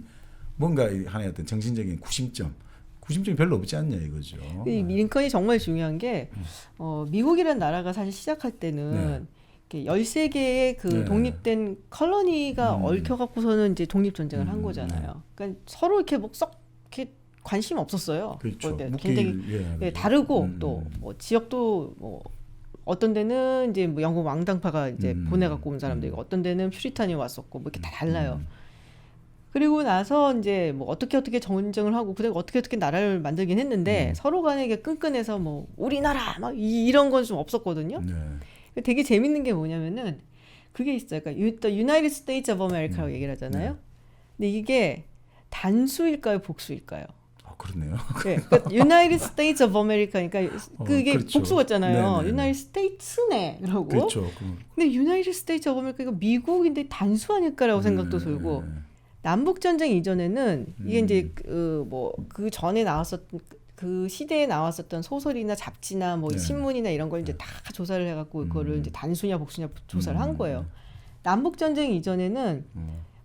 뭔가 하나의 어떤 정신적인 구심점이 별로 없지 않냐 이거죠. 이 링컨이 정말 중요한 게 미국이라는 나라가 사실 시작할 때는 13개의 그 네. 독립된 컬러니가 얽혀갖고서는 이제 독립전쟁을 한 거잖아요. 그러니까 서로 이렇게 썩 이렇게 관심 없었어요. 그렇죠. 뭐 묵길, 굉장히 예, 다르고 또 뭐 지역도 뭐 어떤 데는 이제 뭐 영국 왕당파가 이제 보내갖고 온 사람들이고 어떤 데는 퓨리탄이 왔었고 뭐 이렇게 다 달라요. 그리고 나서 이제 뭐 어떻게 전쟁을 하고 그다음에 어떻게 나라를 만들긴 했는데 서로 간에 이게 끈끈해서 뭐 우리나라 막 이런 건 좀 없었거든요. 네. 되게 재밌는 게 뭐냐면은 그게 있어요. 그러니까 United States of America라고 얘기를 하잖아요. 근데 이게 단수일까요, 복수일까요? 그렇네요. 네, 그러니까 United States of America니까 그게 그렇죠. 복수였잖아요. 네네네. United States네 그러고. 그렇죠. 근데 United States of America 이거 미국인데 단수 아닐까라고 생각도 들고. 남북 전쟁 이전에는 이게 이제 그 전에 나왔었던 그 시대에 나왔었던 소설이나 잡지나 뭐 네. 신문이나 이런 걸 이제 다 조사를 해갖고 그거를 이제 단수냐 복수냐 조사를 한 거예요. 남북 전쟁 이전에는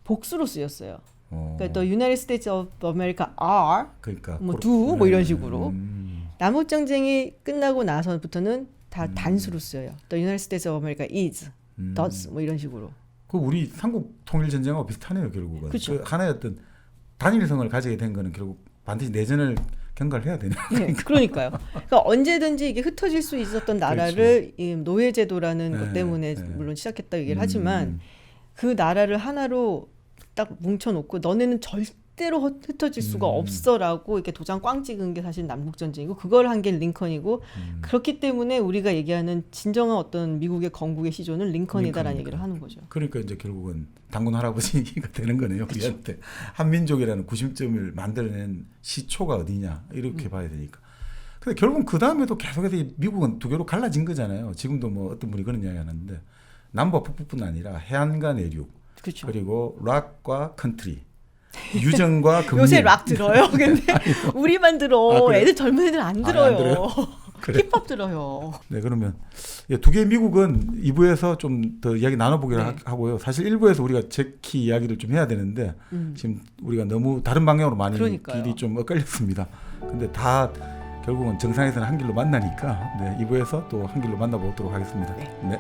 복수로 쓰였어요. 그러니까 또 United States of America are 그러니까 뭐 do 뭐 이런 식으로. 음. 남북 전쟁이 끝나고 나서부터는 다 단수로 쓰여요. 또 United States of America is, does 뭐 이런 식으로. 그 우리 삼국 통일 전쟁하고 비슷하네요, 결국은. 그렇죠. 그 하나의 어떤 단일성을 가지게 된 거는 결국 반드시 내전을 경과를 해야 되네요. 네, 그러니까요. 그러니까 언제든지 이게 흩어질 수 있었던 나라를 이 노예제도라는 것 때문에 물론 시작했다 얘기를 하지만 그 나라를 하나로 딱 뭉쳐놓고 너네는 절대로 흩어질 수가 없어라고 이렇게 도장 꽝 찍은 게 사실 남북전쟁이고 그걸 한 게 링컨이고 그렇기 때문에 우리가 얘기하는 진정한 어떤 미국의 건국의 시조는 링컨이다라는 얘기를 하는 거죠. 그러니까 이제 결국은 단군 할아버지가 되는 거네요. 우리한테 한민족이라는 구심점을 만들어낸 시초가 어디냐 이렇게 봐야 되니까. 근데 결국은 그 다음에도 계속해서 미국은 두 개로 갈라진 거잖아요. 지금도 뭐 어떤 분이 그런 이야기 하는데 남과 북부뿐 아니라 해안과 내륙 그렇죠. 그리고 락과 컨트리 유정과 금리. 요새 락 들어요. 근데 우리만 들어. 그래요? 애들 젊은 애들 안 들어요. 안 들어요? 그래. 힙합 들어요. 네, 그러면 두 개의 미국은 2부에서 좀 더 이야기 나눠보기로 하고요. 사실 1부에서 우리가 제키 이야기를 좀 해야 되는데 지금 우리가 너무 다른 방향으로 많이 그러니까요. 길이 좀 엇갈렸습니다. 근데 다 결국은 정상에서는 한 길로 만나니까 2부에서 또 한 길로 만나보도록 하겠습니다. 네.